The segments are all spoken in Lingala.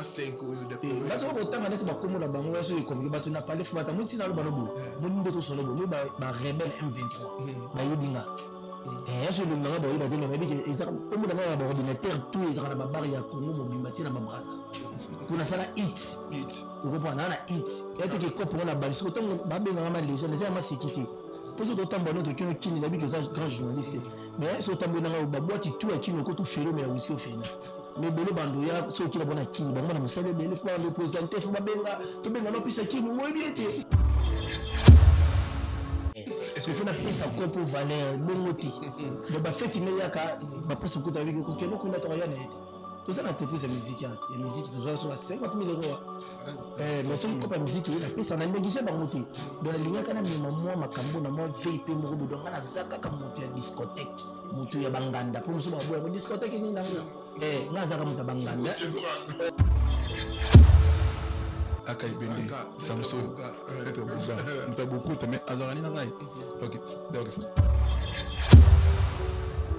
5 euros de plus. Parce que autant on est pas comme la banque, on est comme le bateau n'a pas les fois, t'as monté dans le banobo. Mon de tout son logo, bah rebelle M23. Bah yébinga. Et je le nom bah il a dit mais ils sont comme dans un ordinateur tout ils ont la barre ya Congo mobimati na babrasa. Pour la salle hit. Vous comprenez la hit. Il y a des copains pour la balle. Surtout bah ben vraiment les gens, les gens c'est qui. Pour ce autant bon notre qui n'a vu que ça grand journaliste. Mais surtout bon dans la boîte tout à qui nous tout fait mais aussi au fait. Mais bele bandoya ceux qui la bonne qui bon na musale bele faut le présenter faut benga to benga no pisa qui nous oui était. Est-ce que faut na pesa quoi pour valeur bongoti. Donc ba fête imeyaka ba pesa ko tawi ko keno ko na to ya net. Tout ça na te pesa musique ya musique toujours sur 50 000 euros. Mais son ko pa musique na pesa na négligé ba moti. Donc la ligne kana mema moi makambo na moi VIP mo ko donc na zaka ka moto ya discothèque. Moto ya banganda pour muso ba boya discothèque ni nango. Naza kama tabanganda Akai Bende Samson peut-être Bouga Mutabuku mais Azarani na ngai donc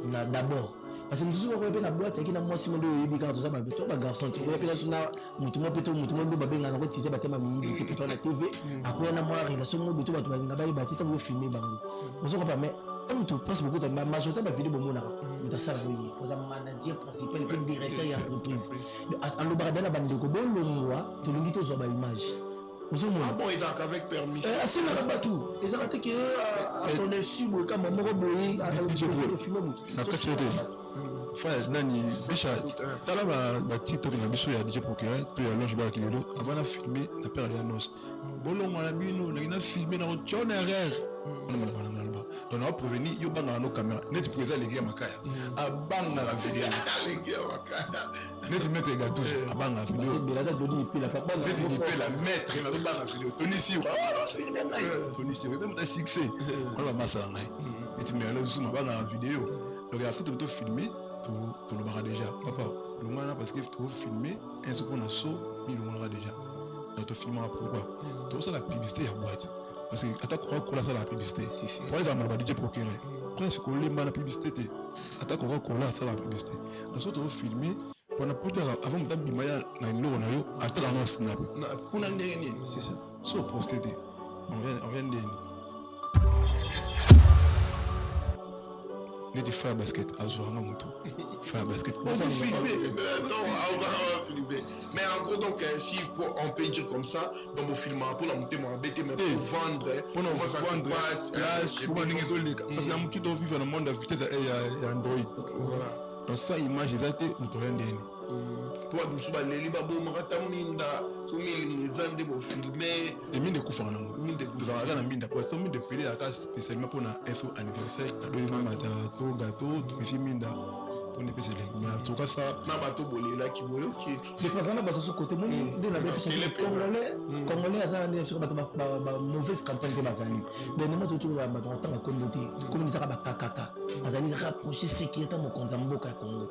na d'abord parce que nous sommes repérés na boîte qui na moi si mon deux bika tout ça ba beto ba garçon tu repérés sur na mutu mo beto mutu mo do ba benga na ko tise ba tema mi bi pour la TV après na moi relation mo beto ba to ba na ba ba tita mo filmer bango on se comprend mais on te passe beaucoup de majorité ba vidéo mo na mais ça oui pour ça manager principal et directeur et entreprise en le barada na bande ko bon le mois to lingi to zo ba image. Ah bon, ils ont avec permission. C'est le rabatou. Ils ont attaqué à ton insu, comme un moro boy, à l'objectif de filmer. La société. Frère, Nani, Bicha, t'as là ma TikTok, ma bicho, il y a DJ Procureur, puis il y a l'ange qui est là. Avant de filmer, la paire de annonces. Bolon, on a bino, il a filmé dans le tchon derrière. On a mal dans le bas. Donc, on a prévenu, il y a nos caméras. Net présent, les gars, ma caille. À bang la vidéo. Les gars, ma caille. Net mettre les gâteaux. À bang la vidéo. C'est bien, là, Doni, il peut la papa. Net il peut la mettre. Il va bang la vidéo. Tony Siro. Tony Siro. Même t'as succès. On va masser la main. Et tu mets le zoom à bang la vidéo. Donc, il a fait tout filmer. Tout le barra déjà. Papa, le moment là, parce que tu filmer, un seconde à saut, mais le moment là déjà. Donc, tu filmes pourquoi? Tout ça, la publicité, il y a boîte. Parce que, attends, quoi, ça, la publicité? Pourquoi il va me dire procureur? Pourquoi est-ce qu'on l'aime la publicité? Attends, quoi, ça, la publicité. Donc, ça, tu vas filmer, pendant avant de t'abîmer, attends, on a un snap. On a un dernier, c'est ça. So, posté, on vient de Net faire basket à Zoana Moto. Faire basket. On va filmer. Mais attends, on va filmer. Mais en gros, donc, si on peut dire comme ça, dans mon film, pour la monter, mon BT, mais pour vendre, comment ça se passe, place, pour gagner les olés. Parce que la moto doit vivre dans le monde de vitesse et Android. Voilà. Donc, ça, image, ils ont été, on peut rien dire. Toi, je me suis dit, les babous, je me filmer. Et mine de coups, on a mine de coups, on a mine de quoi. Ça, mine de payer à cas spécialement pour un info anniversaire. Cadeau, un gâteau, tout ici, mine de. On est passé mais en tout cas, ça. Ma bateau, là, qui voit, ok. Les présidents, parce que ce côté, moi, de la BPC, les Congolais, ça a sur ma mauvaise campagne que Mazali. Mais nous, tout le monde, on attend la communauté. Comme ça, Kakaka. Mazali rapprocher sécurité mon Konzambo Congo.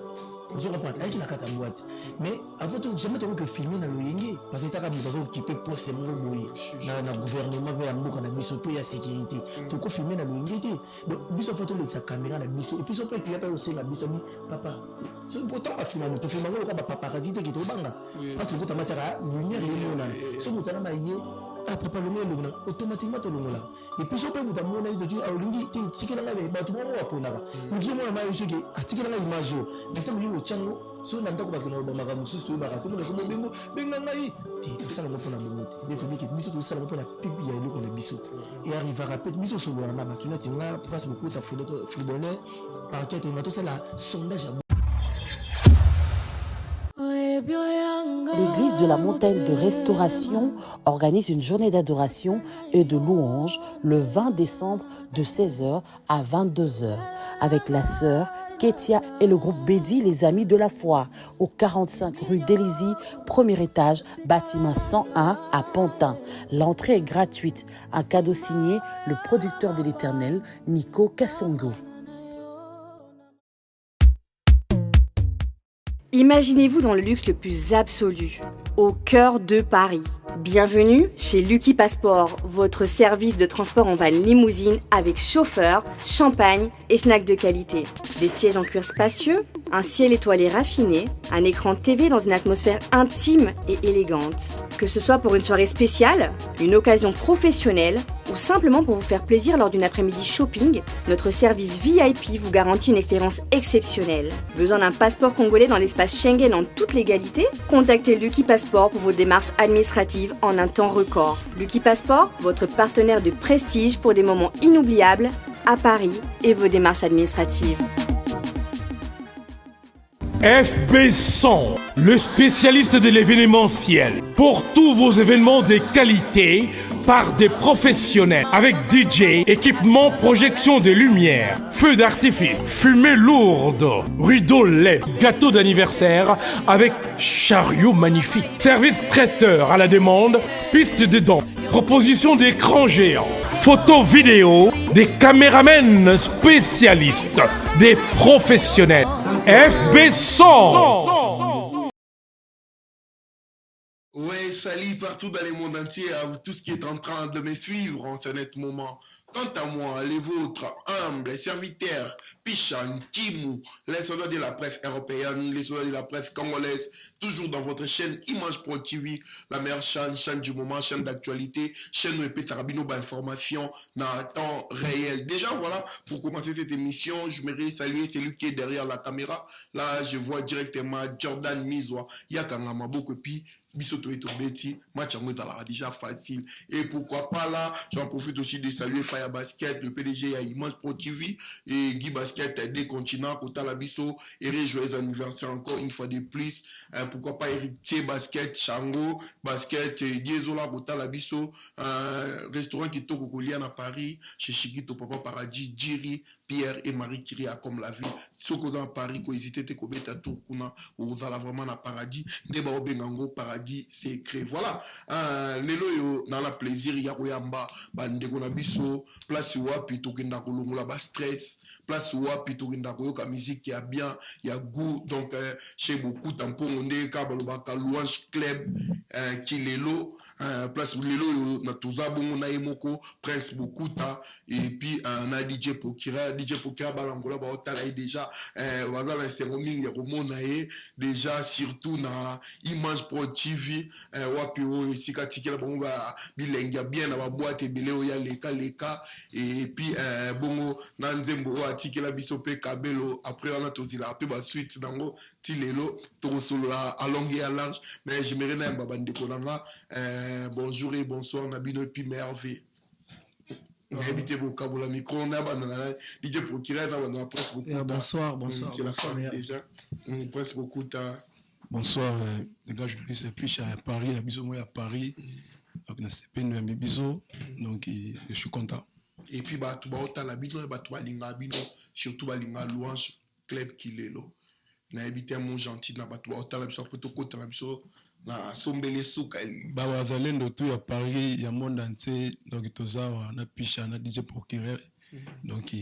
On se comprend, avec la carte à boîte. Mais avant tout, jamais tu que filmer dans le yingi. Parce que tu as besoin qui peut poster mon boy. Dans le gouvernement, dans le biso, pour la sécurité. Tu peux filmer dans le yingi. Donc, biso photo de sa caméra, la biso. Et puis, on peut qu'il y a aussi la biso. Papa, c'est important à filmer. Tu filmes le papa parasite qui est au banga. Parce que tu as matière à lumière et là. Si tu as ah papa le monde automatiquement to longola et puis so pe muta mona de tu alingi ti tikela ngabe ba tu mo wapona ba mutu mo ma yusuke atikela nga image yo ntango yo chango so na ndako ba kino ba maka mususu ba ka to mo ko bengo benga ngai ti to sala mo pona mo muti de to biki biso to sala mo pona pipi ya eloko na biso et arrivera peut biso so na ba tu na tinga place beaucoup ta foudonner par quête to mato sala sondage. L'église de la montagne de restauration organise une journée d'adoration et de louange le 20 décembre de 16h à 22h avec la sœur Ketia et le groupe Bédi, les amis de la foi, au 45 rue d'Élisée, premier étage, bâtiment 101 à Pantin. L'entrée est gratuite. Un cadeau signé le producteur de l'Éternel, Nico Kassongo. Imaginez-vous dans le luxe le plus absolu, au cœur de Paris. Bienvenue chez Lucky Passport, votre service de transport en van limousine avec chauffeur, champagne et snacks de qualité. Des sièges en cuir spacieux, un ciel étoilé raffiné, un écran TV dans une atmosphère intime et élégante. Que ce soit pour une soirée spéciale, une occasion professionnelle ou simplement pour vous faire plaisir lors d'une après-midi shopping, notre service VIP vous garantit une expérience exceptionnelle. Besoin d'un passeport congolais dans l'espace Schengen en toute légalité? Contactez Lucky Passport pour vos démarches administratives en un temps record. Lucky Passport, votre partenaire de prestige pour des moments inoubliables à Paris et vos démarches administratives. FB100, le spécialiste de l'événementiel. Pour tous vos événements de qualité, par des professionnels. Avec DJ, équipement, projection de lumière, feux d'artifice, fumée lourde, rideaux LED, gâteau d'anniversaire avec chariot magnifique. Service traiteur à la demande, piste de danse, proposition d'écran géant, photo vidéo, des caméramens spécialistes, des professionnels. FB100. Ouais, salut partout dans le monde entier à tout ce qui est en train de me suivre en ce net moment. Quant à moi, les vôtres, humbles serviteurs, Pichan, Kimou, les soldats de la presse européenne, les soldats de la presse congolaise, toujours dans votre chaîne Image Pro TV, la meilleure chaîne du moment, chaîne d'actualité, chaîne où épée Sarabino d'information dans temps réel. Déjà, voilà, pour commencer cette émission, je voudrais saluer celui qui est derrière la caméra. Là, je vois directement Jordan Mizwa, Yakanga Maboko, puis Bisoto et Tobeti, match en déjà facile. Et pourquoi pas là, j'en profite aussi de saluer Fire Basket, le PDG à Image Pro TV et Guy Basket des continents, Kota Labiso, et joyeux anniversaire encore une fois de plus. Pourquoi pas Héritier Basket, Chango, Basket, Diesola, Kota Labiso, restaurant qui toque au à Paris, chez Chikito, Papa Paradis, Jiri, Pierre et Marie Kyria comme la ville. Soko dans Paris, ko hésité te kobeta tour kuna, vous allez vraiment na Paradis, Neba Obengango Paradis, c'est créé. Voilà, lelo yo dans la plaisir ya koyamba bandeko na biso, place wapi tokenda kolongola ba stress, place wapi tokenda koyoka musique qui a bien, il y a goût. Donc chez beaucoup tampon onde ka balobaka louange club qui lelo place lelo na toza bongo na emoko Prince Bokuta et puis na DJ Pokira balangola ba otala déjà bazala sengo mingi ya komona ye déjà surtout na Image Pro TV wapi o sika tikela bongo ba bilenga bien na ba boîte ebele o ya leka et puis bongo na nzembo o atikela biso pe kabelo après on a tozila pe ba suite nango tilelo to solo à longue et à large. Mais je me rends baba ndeko nanga bonjour et bonsoir na bino et puis merveille. Invité beaucoup pour la micro on a banana DJ Procureur na banana presse beaucoup. Bonsoir déjà presse beaucoup ta. Bonsoir les gars journalistes puis à Paris la biso moi à Paris donc na CP no biso donc je suis content. Et puis bah tu ba la bino et bah tu balinga bino surtout balinga louange club qui lelo na habité mon gentil na ba tu ba la biso pour to kota la biso na sombele suka ba wazalendo tu à Paris ya monde entier donc toza na pisha na DJ Procureur donc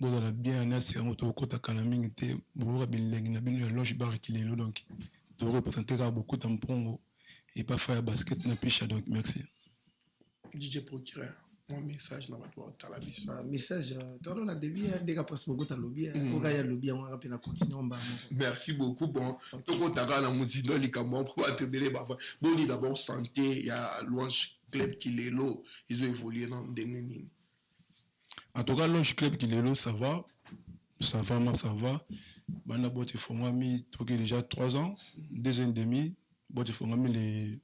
vous allez bien na c'est un auto kota kana mingi te bo bilengi na bino loge bar qui lelo donc tu représenter beaucoup tampongo et pas faire basket na pisha donc merci. DJ Procureur mon message na bato otala biso message tolo na début dès qu'après beaucoup ta lobby pour gagner lobby on va na continuer on va. Merci beaucoup. Bon toko taka na musique likambo pour te bele baba bon d'abord santé il y a louange club qui lelo ils ont évolué dans ndengeni. En tout cas louange club qui lelo ça va bana bote fongami toke déjà 3 ans 2 ans et demi bote fongami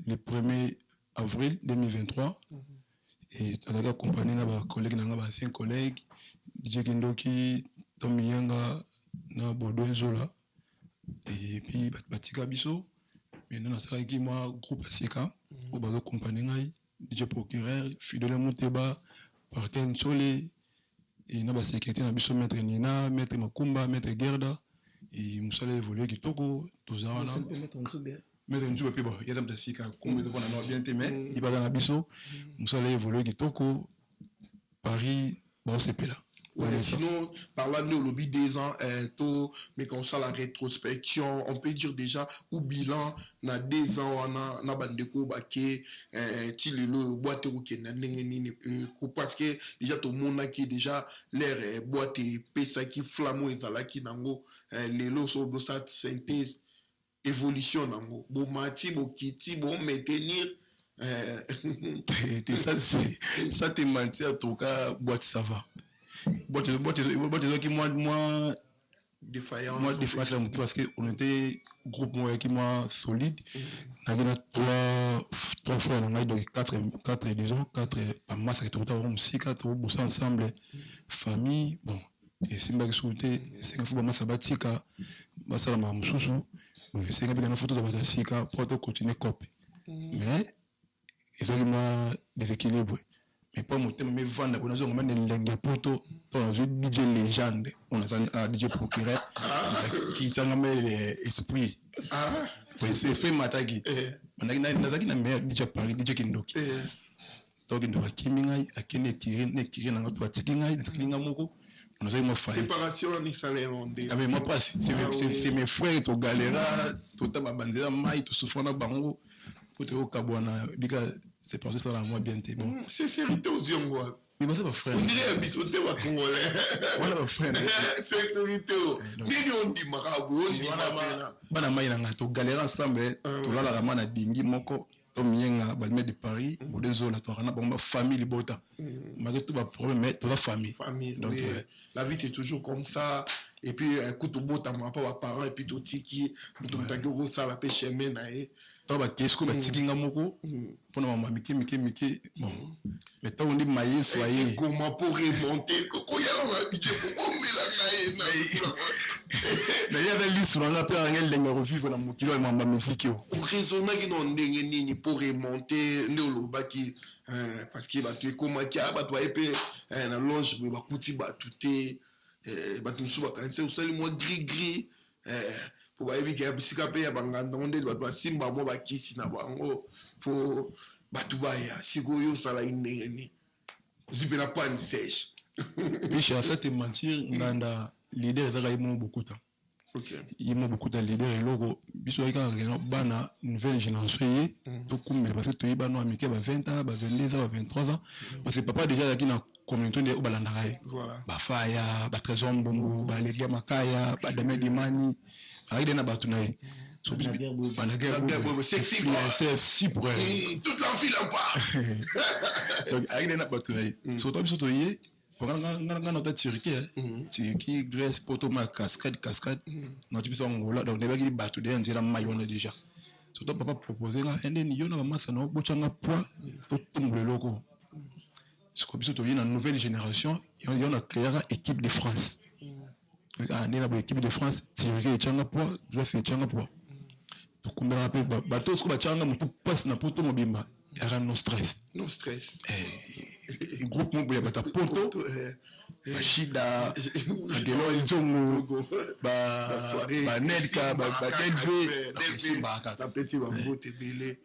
le 1er avril 2023. Et avec accompagné na ba collègues na ba 5 collègues DJ Kendoki Tommy Yanga na Bodo Zola et puis batika biso mais na saka ki moi groupe Asika au bazo accompagné ngai DJ Procureur Fidèle Muteba Parken Chole et na ba sécurité na biso maître Nina maître Makumba maître Gerda et musala évoluer kitoko tozana mais on joue peu bon il y a des sika comme ils vont dans bien mais il va dans la biso nous allons évoluer kitoko Paris bon c'est là Ouais, sinon, par là, nous, lobby des ans, mais quand ça, la rétrospection, on peut dire déjà, ou bilan, na 2 ans, on a bandeko, baké, le boîte ou qui parce que déjà, tout le monde qui déjà, l'air boîte et pesa qui flammo et zala qui nango, les lots sont de cette synthèse, évolution nango, bon mati, bon kiti, bon maintenir, ça te mentir, en tout cas, boîte ça va. Boîte qui moins défaillant. Moi, défaillant parce qu'on était groupe qui moins solide. On a 3 fois, on a donc 4 disons, 4 par masse, 4 bosser ensemble, famille, bon, et c'est bien que c'est un peu de sabatika, ça la maman sous, c'est une photo de Batasika pour continuer copie. Mais ils ont des équilibres. Mais pas mon thème, mais vendre, on a besoin de l'engue poto, on a besoin de DJ légende, on a besoin de DJ procureur, qui tient l'esprit. C'est l'esprit matagi. On a besoin de DJ Paris, DJ Kindoki. Donc, il y a Kimingai, à Kene Kiri, dans notre Tikingai, dans Kilingamoko. On a besoin de faire. Séparation, ni salaire, on dit. Ah, mais moi, pas, c'est mes frères, tu galères, tu as banzé, maï, tu souffres dans bango. Au Kabouana, c'est parce que ça la moi bien t'es bon. C'est sécurité aux yeux, quoi. Mais c'est pas frère. On dirait un bisoté wa congolais. Voilà ma frère. C'est sécurité. Mais on dit marabout, on dit mapena. Bana maïna to galère ensemble, to la la mana dingi moko, to mienga balme de Paris, bodezo la to rana bomba famille bota. Malgré tout ba problème mais to la famille. Famille. Donc la vie c'est toujours comme ça. Et puis écoute au bota moi pas parents et puis tout tiki, tout tagoro ça la pêche menae. Taba kesko ba tikinga moko pona mama miki bon mais tant on dit maïs soyez comment pour remonter ko yala na budget pour omela na mais il y a des listes on a pris un lenge revivre na mokilo et mama musique yo raisonner qui non ndenge nini pour remonter ndolo baki parce que ba tu comment ki ba toi epé na loge ba kuti ba tuté ba tumsu ba kanse usali mo gris pour bayebi ke bisika pe ya banganda onde ba simba mo ba kisi na bango pour batu baya sikoyo sala ineni zipena pan sèche oui je vais te mentir nganda leader za kaimo beaucoup temps OK il m'a beaucoup de leader et logo biso ka bana nouvelle génération yi to kumbe parce que to yi bana amike ba 20 ans ba 22 ans ba 23 ans parce que papa déjà qui na communauté de obalanda kai voilà ba faya ba trésor mbongo ba legia makaya ba dame dimani avec des nabatunai so bis banaguerre sexy c'est si pour toute l'enfile en pas donc avec des nabatunai so to biso to yi ngana nota tiriki Grèce potoma cascade non tu peux ngola donc nebaki batu de nzira mayona déjà so to papa proposer nga ende ni yona masa no bochanga poids to tumble loko ce que biso to yi na nouvelle génération yona créer équipe de France. L'équipe de France, Thierry Tchanga Poa, Grèce Tchanga Poa. Donc, on me rappelle, bateau, ce que Tchanga, mon tout passe na poto mobimba. Il y a no stress. No stress. Le groupe mobile, bata poto, Shida, Agelo Njongo, Nelka, Delve, la petite va voter belé.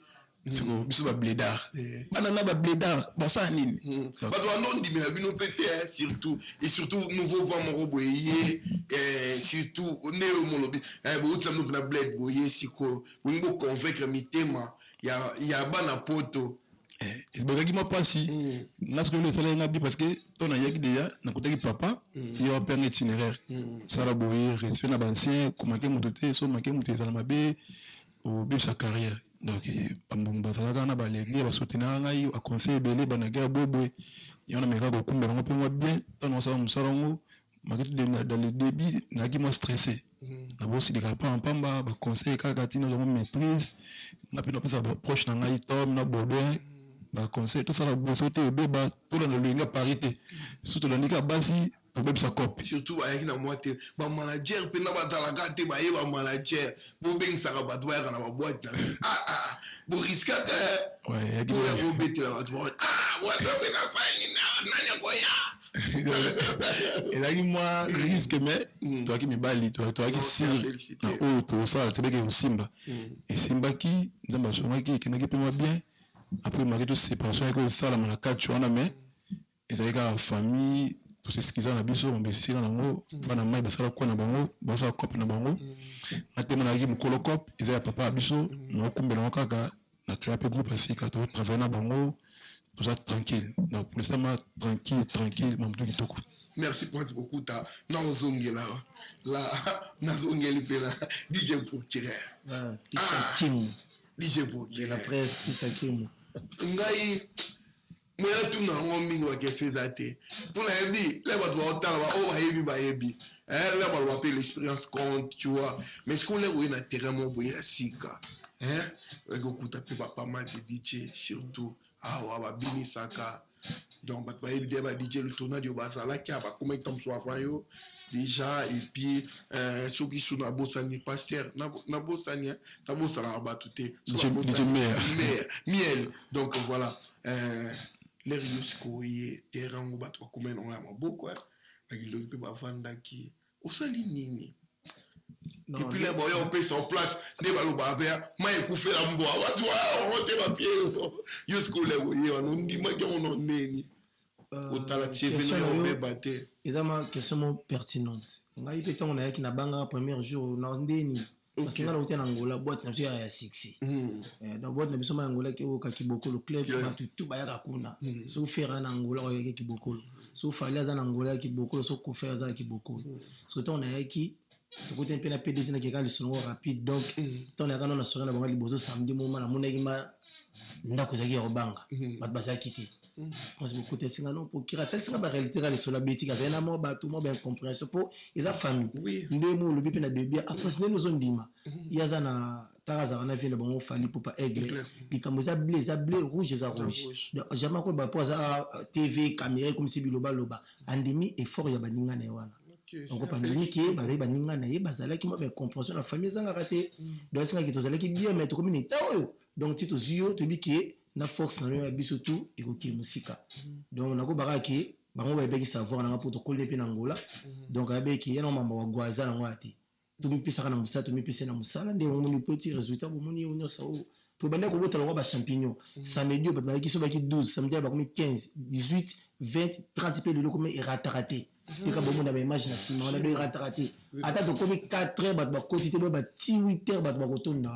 C'est quoi, biso ba blédard. Banana ba blédard, bon ça nini. Ba doit non di mais bino pété surtout et surtout nouveau vent mon boyé surtout né au molobi bo tlam no na bled boyé siko ngo convaincre mitema ya bana poto et bagaki ma pasi na ce que le salaire ngabi parce que ton ayaki déjà na kotaki papa il y a un itinéraire ça la boyé respect na bancien comment que mototé so manquer mototé za mabe au but sa carrière. Donc, Pambumba Talagana, les va soutenir à conseil belé, banaga, bobo, il y en a mes gars, beaucoup, mais on peut moi bien, tant on s'en salango, malgré dans le débit, n'a qui m'a stressé. D'abord, si les gars pas en pamba, conseil, kakatine, nous maîtrise, n'a plus d'approche proche d'un tom, n'a bobin, conseil, tout ça, la bosse, tout béba, tout dans le linga parité, surtout dans le basi. Surtout avec na moitié ba manager pe na batalaga te ba ye ba manager bo beng saka batwa na ba boîte na bo risque ouais bo ya bo beti la batwa wa do be na sani na koya et là moi risque mais toi qui me bali toi qui sir oh tout ça c'est bien que Simba et Simba qui nzamba songa qui na qui peut moi bien après malgré tout séparation avec ça la malaka tu en a mais et avec la famille c'est ce qu'ils ont biso on besi na ngo bana mai basala kwa na bango basala cop na bango na temo na yim kolo cop ils a papa biso no kumbela kaka na créer un groupe ainsi que tout travailler na bango tout ça tranquille na pour ça tranquille mamdu kitoko. Merci beaucoup ta na ozongela la na zongeli pela DJ Procureur DJ Procureur la presse Christian Kim ngai moi tout na ngombi wa kefe date pour la ebi les ba doit otala ba ebi ba ebi là ba appeler l'expérience compte tu vois mais ce qu'on est où na terrain mo boya sika ekokuta pe pas mal de DJ surtout wa bini saka donc ba ebi ba DJ le tournoi du bazala qui a pas comment tombe soit yo déjà et puis ceux qui sont na bosani pasteur na bosani ta bosala ba touté miel donc voilà les rios koye terrain ngo batwa comment on a beaucoup bakilo pe ba vanda ki osali nini et puis les boys on peut sur place ne ba lo ba ver mai ku fe la mbo watu on monte ba pied yo skole woye on ndima ke on neni otala tiefena on baté ezama question pertinente ngai pe tongo na yaki na banga premier jour na ndeni parce que ngana utena ngola boîte na ya 6 donc boîte na biso ma ngola ki o ka kiboko le club ba tout ba ya kuna so faire na ngola o yaki kiboko so fallait za na ngola kiboko so ko faire za kiboko so ton na yaki to côté un peu na PDC na keka le son rapide donc ton na kana na sora na bangali bozo samedi moment na monaki ma ndako za ki robanga bat basa kiti parce que côté singa non pour kira tel singa ba réalité ka le sola betika vena mo ba tout mo ben compréhension pour isa famille ndemo le bipe na debia après c'est nous ondima yaza na taraza na vile bon fali pour pas aigle likambo za blé rouge za rouge donc jamais ko ba poza TV caméra comme si biloba loba andimi effort ya baninga na wana donc pandémie qui bazali baninga na ye bazala ki mo ben compréhension la famille zanga raté donc singa ki tozala ki bien mettre comme ni tawo donc tito zio to bi ki na fox na yo biso tout et ko ki musika donc na ko baraki bango ba beki savoir na protocole pe na ngola donc abe ki yana mamba wa gwaza na ngwati to mi pisa kana musala to mi pisa na musala nde on ni petit résultat bo moni onyo sa o pour banda ko botala ba champignon samedi ba ki so ba ki 12 samedi ba komi 15 18 20 30 pe le ko me raté et quand on a une image on a deux raté attends comme 4 heures ba quantité ba 8 heures ba retourner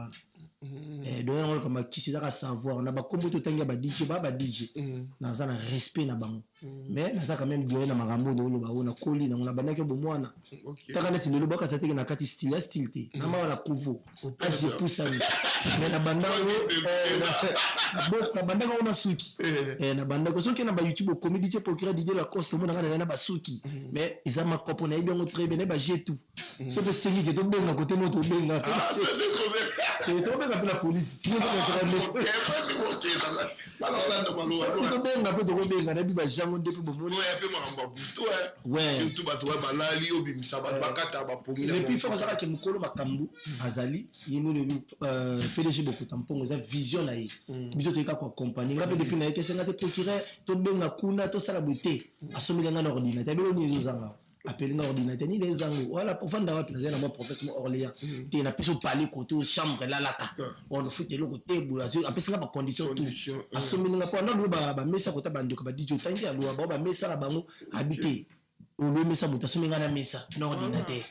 donc on comme qui c'est à savoir on a ba kombo to tanga ba DJ ba DJ na za na respect na bango mais na za quand même bien na marambo do lo ba ona koli na on a bana ke bo mwana taka na silelo ba ka sa teke na kati style te na ma wala kuvo aje poussa mais na banda na banda ko na suki na banda ko soki na ba YouTube ko DJ Procureur DJ la coste mo na ba suki mais isa ma kopo na bien très bien ba jetu so be sengi ke to benga côté mo to benga et to benga la police ti ko benga na bi ba jango depuis bo mo pe mamba buto surtout ba to ba lali obi misaba bakata ba pomina et puis faut ça que mukolo makambu azali yimo le PDG beaucoup tampongo za vision na yi biso to ka ko compagnie ngabe depuis na yeke senga te Procureur to benga kuna to sala beauté asomile nga na ordinateur belo ni zanga appelé na ordinateur ni les zango voilà pour fanda wapi na moi professeur Orléans te na piso parler côté chambre là laka on fout le côté boulazo après ça ba condition tout asomile nga pendant lo ba mesa kota bande ko ba DJ tangi alo ba mesa la bango habiter o lo mesa mutasomile nga na mesa na ordinateur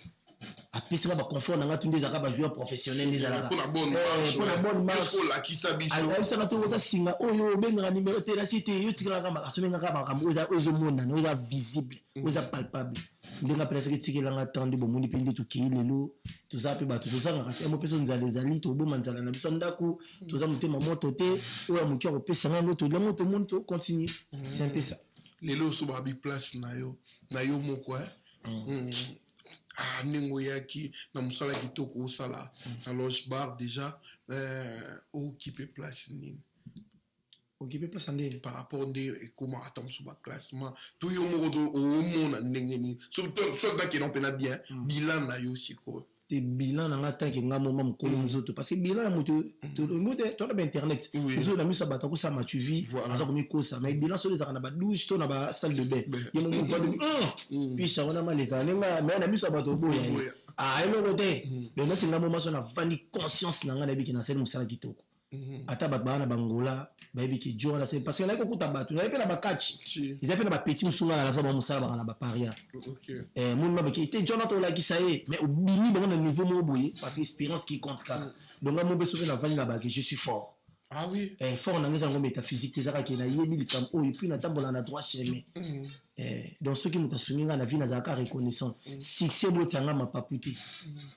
après ça va confort na ngatu ndeza ka ba joueur professionnel ndeza la pour la bonne marche pour la kisabiso alors ça na to ta singa oyo benga numéro te la cité yo tikala ka asomenga ka ba ozo mona no ya visible oza palpable ndenga pesa ke tikela nga tande bo moni pende to kilelo to za pe ba to za nga kati mo peso nzale zali to bo manzala na biso ndako to za mutema moto te oya muki ko pesa nga moto la moto monto continue c'est un peu ça lelo so ba bi place na yo moko nengo yaki na musala kitoko osala na loge bar déjà occuper place nini occuper place ndeni par rapport de comment attendre sous ba classement tout yo moko o mona ndenge ni surtout da qui non pena bien bilan na yo siko te bilan na ngata ke ngamo mam ko nzoto parce que bilan moto to na internet zo na misa bata ko sa ma tu vis asa ko mi ko sa mais bilan so les na ba douche to na ba salle de bain yemo mo va de puis ça on a malika mais na misa bato boya elo côté le nati ngamo maso na vandi conscience na ngana biki na sel musala kitoko ata bato bana bangola bayebi ki jo na c'est parce que là kokuta bato na epela bakachi ils appellent ba petit musunga na za ba musala ba na ba paria mon ba ki te jona to la ki ça est mais au bini ba na niveau mo boye parce que expérience qui compte ça donc moi be sauver la vanille là-bas que je suis fort. Ah oui. Fort dans les angles métaphysiques des arcs qui na yebi le camp et puis na tambola na droit chemin. Donc ceux qui m'ont soumis na vie na zaka reconnaissant succès botianga ma paputé.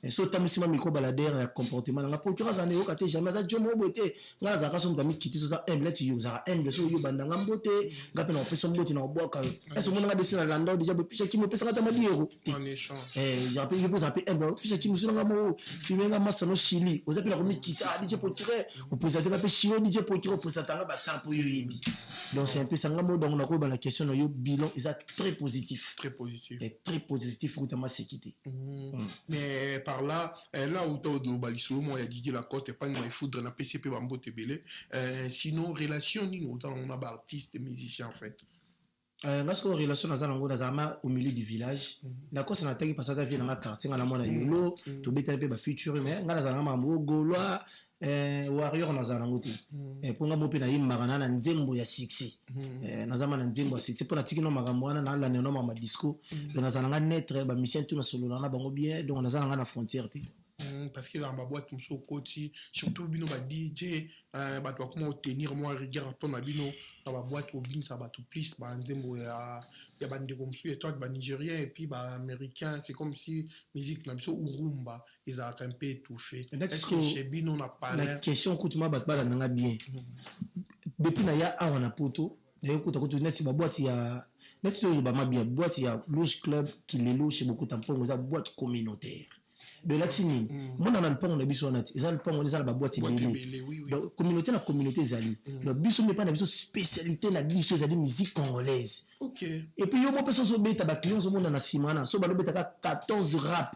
So tamisima micro baladère ya comportement na procureur za ne okate jamais za jomo boté na zaka so mutami kiti so za humble ti yo za humble so yo bandanga mbote ngape na opeso mbote na oboka eso mona nga desina lando déjà pisha ki mo pesa kata maliero en échange j'appelle je pose appeler humble pisha ki musuna nga mo filmenga masano chili ozapela ko mikiti DJ procureur opposé ka chilo DJ procureur opposé tanga ba stamp yo yebi donc c'est un peu ça nga mo donc na ko ba la question yo bilan très positif. Très positif. Et très positif pour ta sécurité. Mais par là, là où tu as globalisé, moi, il y a Didier Lacoste, et pas il faudrait la PCP Bambo Tebele. Sinon, relation, on a artistes et musiciens en fait. Parce que relation au milieu du village, la cause c'est la parce que ça vient dans la quartier, dans la monnaie yolo, tu bêtes un peu futur, mais dans la mambo gaulois. Warrior nazala ngote pour nga mope na yimaka na nzembo ya succès nazama na nzembo ya succès pour na tikino makambo wana na la neno ma disco donc nazala nga netre ba mission tout na solo na bango bien donc nazala nga na frontière te parce que dans ma boîte muso koti surtout bino ba DJ ba to comment tenir moi rigueur pour na bino dans ma boîte au bin ça ba tout plus ba nzembo ya bande comme ça et toi ba nigérien et puis ba américain c'est comme si musique na biso urumba ils a un peu étouffé est-ce que chez bino on a pas la question kutuma ba bala nga bien depuis na ya awa na poto na kuta kutu neti ba boîte ya neti to ba mabia boîte ya Blues Club qui les loge chez beaucoup tampongo za boîte communautaire de la timine moi na npango na biso onati eza npango eza ba boîte belé donc communauté na communauté zali donc biso me pas na biso spécialité na biso zali musique congolaise OK et puis yo mo peso so beta ba clients so mona na simana so ba lobeta ka 14 rap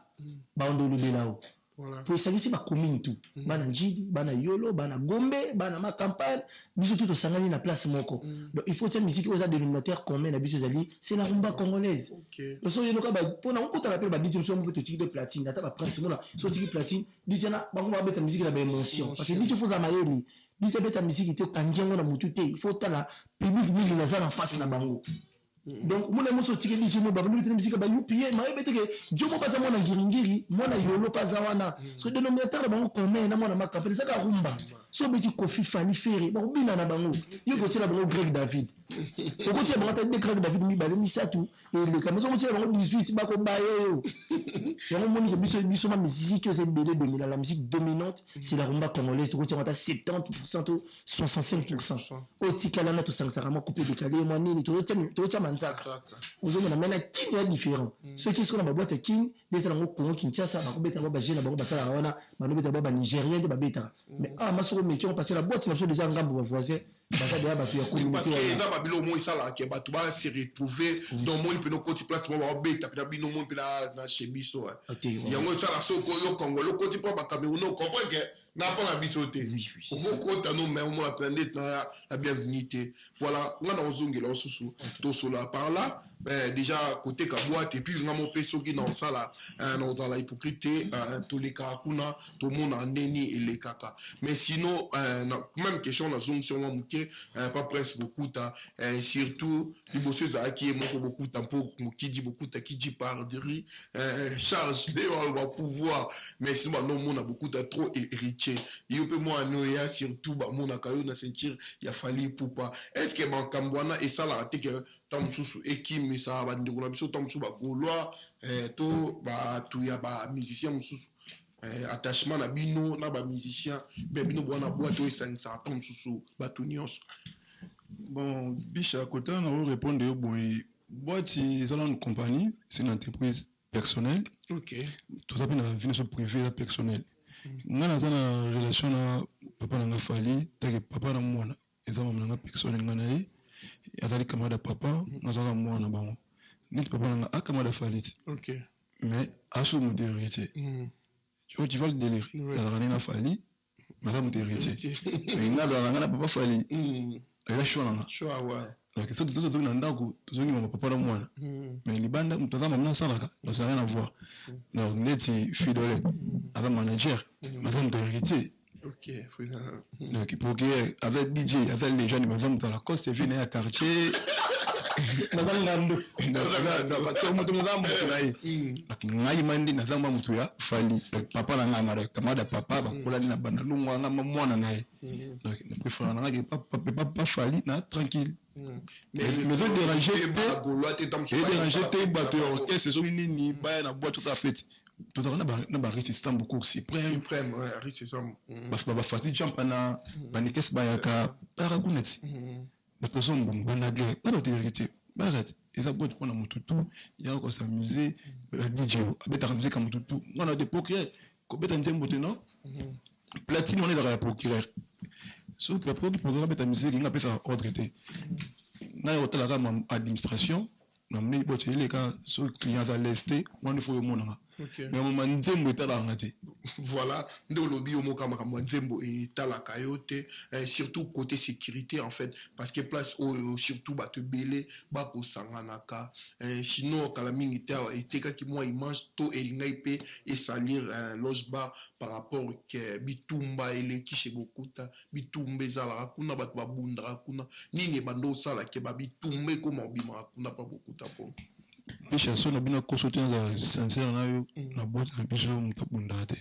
ba ondo lobelao voilà pour ça ici ba commune tout bana njidi bana yolo bana gombe bana ma campagne biso tout sangani na place moko donc il faut que musique aux dénominateur commun na biso zali c'est la rumba congolaise donc so yelo ka ba pona on kota la ba DJ so mo petit de platine ata ba prince mona so tiki platine DJ na ba mo beta musique na ba émotion parce que DJ faut za mayeli DJ beta musique te kangengo na mutu te il faut tala public ni na za en face na bango donc mon amour sorti que DJ mo ba musique musique ba UPA ma bete que jomo baza mona ngiringiri mona yolo paza wana so dénominateur na bango commun na mona makampani ça ka rumba so beti Kofi Fani Ferry ba bina na bango yo ko tira bango Greg David ko tira bango ta Greg David mi ba mi satu et le comme so mo tira bango 18 ba ko ba yo yango moni que biso ma musique c'est belé dominant la musique dominante c'est la rumba congolaise ko tira ta 70% ou 65% au tikala na to sangsarama coupé décalé moi nini to tira manzaka ozo mona mena kini ya différent ceux qui sont dans ma boîte king les ala ngo Congo Kinshasa ba ko beta ba jeune bango basala wana ba no beta ba nigérien de ba beta mais maso mais qui ont passé la boîte c'est déjà un gambo voisin basa déjà ba tu ya communauté dans babilo mo isala ke ba tu ba se retrouver dans mon peno côté place mo ba beta pina bino mon pina na chebiso yango sala soko yo Congo le côté pas ba Cameroun on comprend que n'a pas l'habitude beaucoup de nous mais on la planète la bienvenue voilà on a ozongi la susu to sola par là déjà côté ka boîte et puis on a mon peso qui dans ça là dans la hypocrite tous les cas kuna tout le monde en neni et les caca mais sinon même question la zone sur moi pas presque beaucoup ta surtout les bosses à qui est beaucoup de temps pour qui dit beaucoup ta qui dit par derrière charge on va pouvoir mais sinon non on a beaucoup de trop héritier il peut moi noya surtout ba mon akayo na sentir il a fallu pour pas est-ce que man kambwana et ça la raté que tam susu équipe mais ça va ndiko na biso tam susu ba gaulois to ba tu ya ba musicien mususu attachement na bino na ba musicien be bino bona boîte o 500 tam susu ba tout nyonso bon bicha côté on répondre yo boy boîte c'est une compagnie c'est une entreprise personnelle OK tout ça na vie so privé personnel ngana zana relation na papa na ngafali take papa na mwana ezama mna personnel ngana yi azali camarade papa ngazaka mwana bango ni papa na akamada falit OK mais aso mu héritier tu vois le délire la na fali madame héritier mais ngalo na papa fali ya shona choix ouais donc ça tout na ndako tozongi mama papa na mwana mais libanda mtazama mna salaka donc ça n'a rien à voir donc neti fidole avec manager madame héritier Ok, donc pour que avec DJ avec les gens ils vont dans la coste vient à quartier Nazangando. ngai mandi nazamba mutu ya fali papa na ngama da kamada papa bakola na bana lungwa ngama mwana ngai donc préfère na ngai papa fali na tranquille mais on déranger te batteur orchestre so nini ba na boîte tout ça fait tout ça na ba résistant beaucoup suprême résistant ba fati jump na banikes ba yaka paraguneti bato sombo bana guerre pas d'autorité Barrête, et ça peut être pour mututu, il y a encore s'amuser, la DJ, avec la musique à mututu. On a des procureurs, qu'on peut entendre maintenant. Platine, on est dans la procureur. Sur le programme avec la musique, il a fait ça ordre. Dans la administration, on a mis les cas sur les clients à l'est, on a fait au monde. Mais on m'a dit voilà, nous lobby au Moka Makamwanzembo et Talakayote, surtout côté sécurité en fait, parce que place surtout te belé, bako sanganaka, sinon quand la militaire était qui moi il mange tout et l'ingaipe et salir loge bas par rapport que bitumba et les kiche bokuta, bitumbe zala kuna bat babundra kuna, nini bando sala ke babitumbe comme obima kuna pas beaucoup tapon. Les chansons ont bien consulté dans sincère na boîte na biso mutabundate.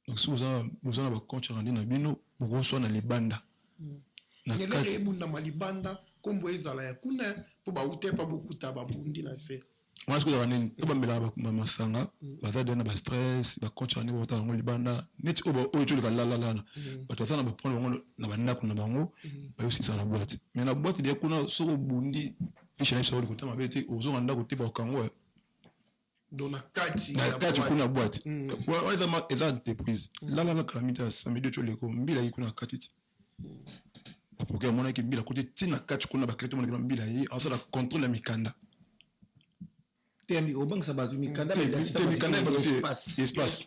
Donc si vous avez compte rendu na bino reçoit na libanda. Na kati bunda malibanda kombo ezala ya kuna po ba ute pa beaucoup taba bundi na se. Moi ce que j'en to ba mela ba masanga baza de na ba stress ba compte rendu ba tanga libanda net obo oyo le la na. Ba to sana ba prendre na banda kuna bango ba aussi ça na boîte. Mais na boîte de kuna so bundi je n'ai pas de côté, mais aux gens en côté pour Congo. Dans la kati kuna boîte. Ouais, ils ont entreprise. Là, calamité, ça me dit que les gars, mbila yikuna katiti. Pour que mon équipe mbila côté tina kati kuna bakleto mon mbila yi, en ça la contrôle la mikanda. Temi au banque ça va mikanda, mais mikanda espace. Espace.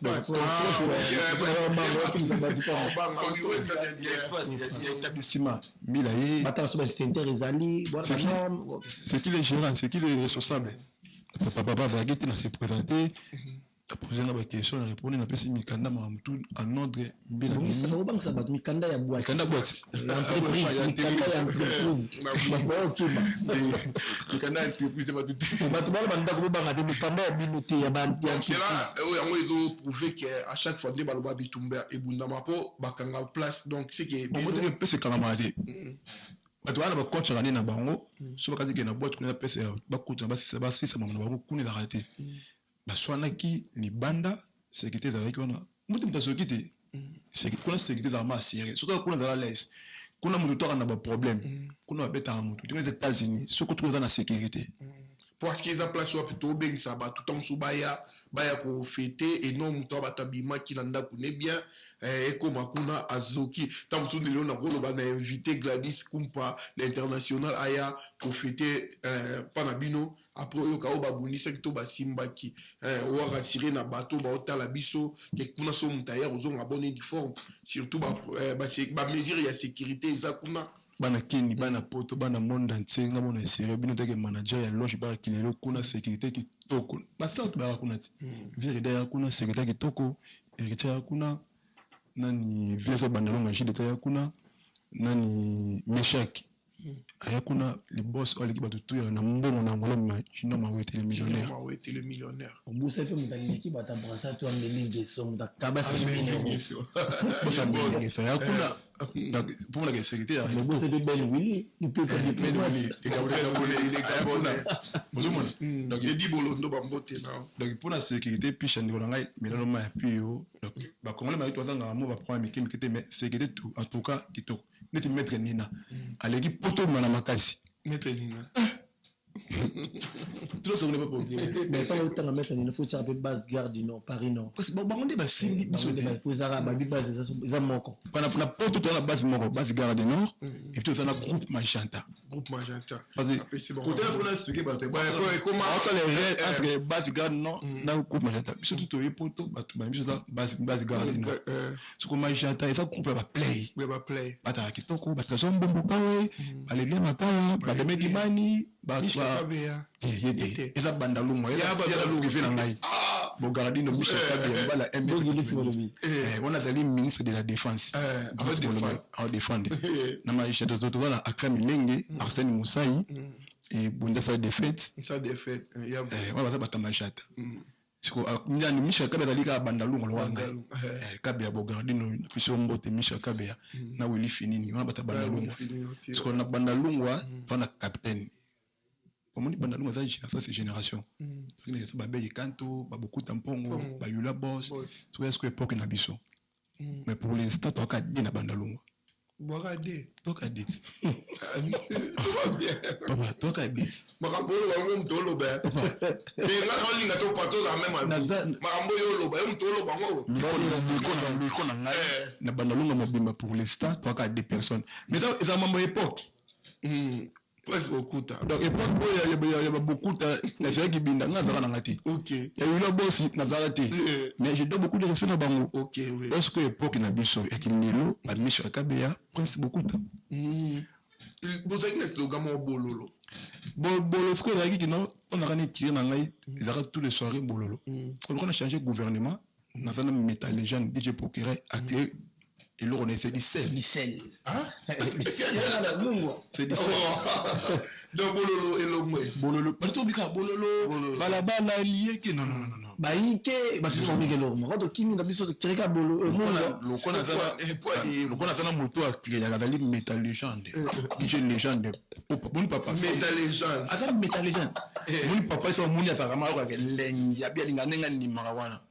Établissement. Mbila yi. Bata so c'est intéressant. C'est qui les gérants, c'est qui les responsables. Papa va guetter dans se présenter. Poser une question, répondre na pesi mikanda mamutu en ordre mbila. Donc ça au banque ça va mikanda ya boîte. Mikanda boîte. Mikanda ya entreprise. Mikanda entreprise ba tout. Ba to bala banda ko banga de mikanda ya binoté ya ba. C'est là où on doit prouver que à chaque fois des baloba bitumba et bundama po bakanga place donc c'est que on montre que c'est calamité. Bato wana ba coach rani na bango so bakazi ke na boîte kuna pesa ba coach ba sisa mama bango kuna za raté. Baswana ki libanda sécurité za reki wana mutu mtasokite sécurité kuna sécurité za ma sérieux surtout kuna za l'aise kuna mutu to na ba problème kuna beta mutu les États-Unis soko tu za na sécurité parce qu'ils ont placé plutôt bien ça ba tout en subaya baya ko fêter et non mutu batabima ki landa kune bien et comme kuna azoki tamsu lelo na ko ba na invité Gladys Kumpa l'international aya ko fêter panabino après yo ka oba bunisa kito basimba ki o rassurer na bateau ba otala biso ke kuna so mutaya ozonga bon uniforme surtout ba mesure ya sécurité za kuna bana kini bana poto bana monde entier nga mona sérieux bino teke manager ya loge ba kilelo kuna sécurité ki toko ba ça to ba kuna ti vérité ya kuna sécurité ki toko héritier ya kuna nani visa bandalonga jide ya kuna nani meshaki ayakuna les boss wale ki batutu ya na mbongo na ngolo ma chino ma wete le millionnaire on bosse fait mutani ki bata brasa to ambelinge som da kabasi bossa bonne ça yakuna donc pour la sécurité le boss fait belle oui il peut que il est gabonais donc il dit bolondo bambote na donc pour la sécurité puis chez ngolo ngai milano ma puis donc ba congolais ba twazanga mo ba prendre mikimikite mais sécurité tout en tout cas kitoko neti maître Nina aleki poto mana makasi maître Nina tout ça on n'est pas pour mais pas autant maître Nina faut tirer base garde non Paris non parce que bon on est ba simbi biso de posara ba base za moko pana poto to la base moko base garde nord et puis ça na groupe magenta parce que côté la France ce qui ba te comment ça les entre base garde nord na groupe magenta surtout to poto ba biso base garde nord ce que magenta ça groupe ba play bata kitoko ba trazon bombo pawe ba le bien makaya ba de mekimani ba eza bandalungu eza bandalungu vena ngai Bogardino Michel Kabila bala on a le ministre de la défense en défendre na maisha toto bala Akram Lenge Arsène Moussaï et Bunda sa défaite on va ça batama chata siko ni Michel Kabila lika bandalungu lwanga Kabila Bogardino piso mbote Michel Kabila na wili finini on va bandalungu siko na bandalungu pana capitaine Comment on dit ça c'est génération. C'est babé kanto, beaucoup tampongo, bayula boss. Tu vois ce que époque na biso. Mais pour l'instant tu as dit na bandalungu. Boradé. Toka dit. Papa, toka dit. Makambo yo mtolo ba. Et là on linga to pato la même avis. Makambo yo lo ba mtolo bango. Miko na na bandalungu mobimba pour l'instant tu as 2 personnes. Mais ça c'est mambo époque. Presque beaucoup. Donc, époque, il y a beaucoup de gens qui binda ngazara nangati. Ok. Il y a eu la boss nazarati. Mais je donne beaucoup de respect à Bango. Ok, oui. Parce que l'époque n'a biso et qu'il nilo admis à Kabea presque beaucoup de temps. Vous avez un slogan bololo. Bololo, ce que j'ai dit non, on a gagné tiré nangai, ils arrêtent tous les soirées bololo. Quand on a changé de gouvernement, on a fait un métal légende DJ Pokere acté. Et là, on essaie de sel. Hein? C'est du sel. Donc, bololo et l'homme. Bololo. Pas tout bika bololo. Balabala lié que non. Baïke, bah tu peux oublier l'homme. Quand tu kimis, d'habitude, tu regardes bololo. Le qu'on a ça dans moto à créer, il y a des métal légende. DJ légende. Mon papa. Métal légende. Attends, métal légende. Mon papa, c'est un mouni à sa ramara quoi. Il y a bien l'inganenga ni marawana.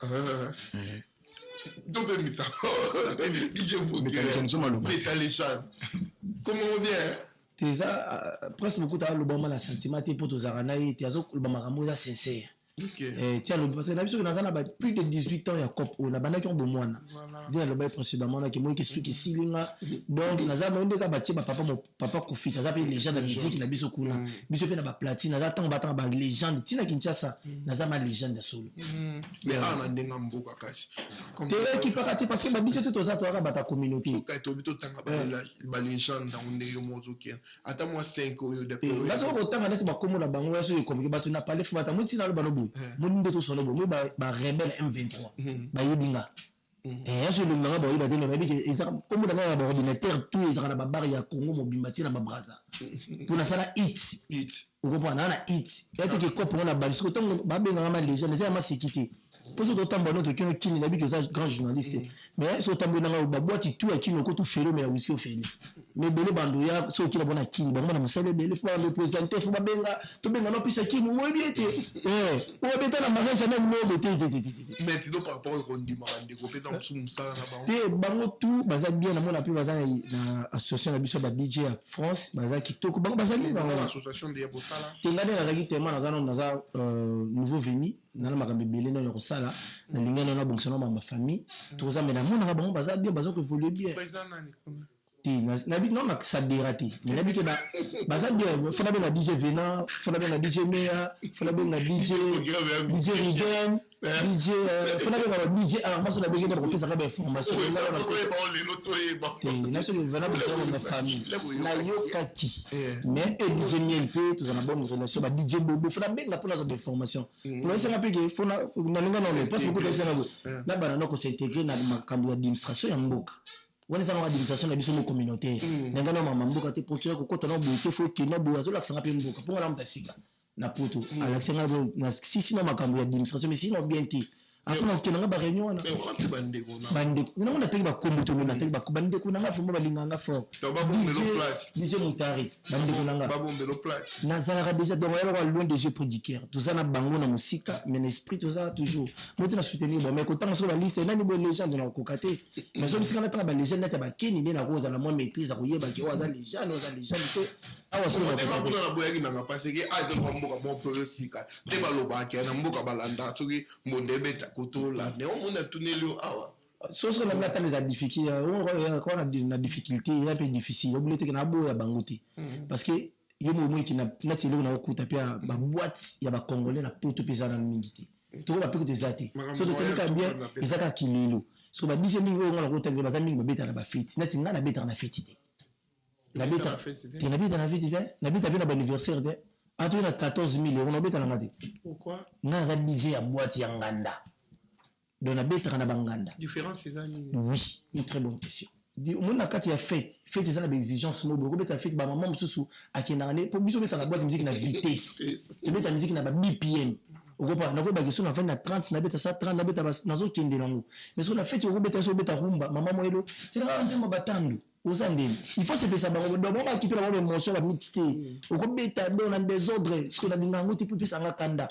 Donc, ça. DJ Métal légende. Comment on dit? C'est ça, presque beaucoup de l'obama la sentiment pour tous aranaï, tu as l'obama sincère. Tiens, parce que dans plus de 18 ans, il y a cop, on a banné qui ont beau moine. Dès le bail précédemment, là, qui moi qui suis qui silinga. Donc, Naza, on est bâti, papa Kofi, ça s'appelle les gens de la musique, la biso kuna. Biso pe na platine, Naza, tant battant ba légende, Tina Kinshasa, Naza ma légende de solo. Mais on a des gambo kakasi. T'es qui parati parce que ma biso tout ça, toi, ta communauté. Tout cas, tu obito tanga ba légende dans on est yo mozokia. Attends moi 5 ans de peu. Là, c'est autant on est ma communauté la bango, so comme que tu n'as pas les fois, moi tina le banobo. Mon ndeto solo bo ba rebelle M23 ba yebinga et je le ngaba ba yeba tena ba biki ezaka comme dans ba ordinateur tout ezaka na ba bar ya Congo mobimba tina ba braza pour na sala hit on comprend na hit et que ko pour na ba disco tongo ba benga ma légende c'est ma sécurité pour ce que tambo no to kini na biki ça grand journaliste mais so tambo na ba boîte tout à kini ko tout felo mais la whisky au felo mais bele bando ya so kila bona kini ba na musale bele faut me présenter faut ba benga to benga no pisa kini wo biete o beta na magasin na mo bete mais tu dois par rapport au ndima de compétence sous ça na te bango tout baza bien na mona pe baza na association na biso ba DJ à France baza kitoko bango baza ni na association de Yabosala te ngade na zaki tellement na nouveau venu na la makambe belé na ko sala na lingana na bongsana ma famille to za mena mona bango baza bien baza ko évoluer bien président nani nabi non ça dératé mais nabi que baza bien faut na ben DJ Vena faut na ben DJ Mea faut na ben DJ Rigen DJ faut na ben DJ alors moi ça na besoin de repérer ça information na so Vena besoin de famille na yo kati mais DJ Miel pe tous en bonne relation ba DJ Bobo faut na ben pour la information pour essayer rappeler que faut na linga non parce que beaucoup de ça na bana no ko s'intégrer na makambo administration ya mboka on est dans l'administration de la communauté. Nous avons un mboka te procureur ko kota na boke fo ki na boya to la sanga pe mboka. Pour la mtasiga na poto. Alex na si na makambo ya administration mais sinon bien ti. Après on kenanga ba réunion na. Bande. Nous on a teki ba kombuto na teki ba bande ko na fo ba linganga fo. DJ Montari. Bande ko nanga. Ba bombelo place. Na zala déjà donc on est loin des jeux producteurs. Tout ça na bango na musika mais l'esprit tout ça toujours. Moi tu na soutenir bon mais quand sur la liste nani bo légende na kokate. Mais so musika na tanga ba légende na ba keni na koza na moi maîtrise ko yeba ki waza légende to. Awa so na boyaki na parce que a de mboka mo pro sika. Te ba loba ke na mboka balanda soki mondebeta kotola ne on a tourné le awa chose que la table les difficulté on a une difficulté un peu difficile obligé que na boya bangote parce que yo mo qui na tilo na okuta pia ba boîte ya ba congolais na poto pesa na mingité to ba peko des athées so de telika bien ezaka kililo so ba DJ mingi on a ko tangela ba mingi ba beta na ba fête na tinga na beta na fête la beta na beta na fête na beta bien na anniversaire de a tu na 14 000 € na beta na ngati pourquoi na za DJ ya boîte ya nganda donc nabetaka na banganda différence c'est ça oui une très bonne question mon akati ya fête eza na exigence mobo kobeta fête ba maman mususu akendaka ne po biso beta na boîte musique na vitesse tobeta musique na ba BPM okopa nakoyeba question na 20 na 30 nabeta sa 30 nabeta nazokende nango mais so na fête okobeta so beta rumba mama moyelo sina nzembo batandu osandeni il faut se faire ça bango donc on va équiper la émotion la mixte okobeta dans désordre ce qu'on a dinga ngoti pour pesa ngakanda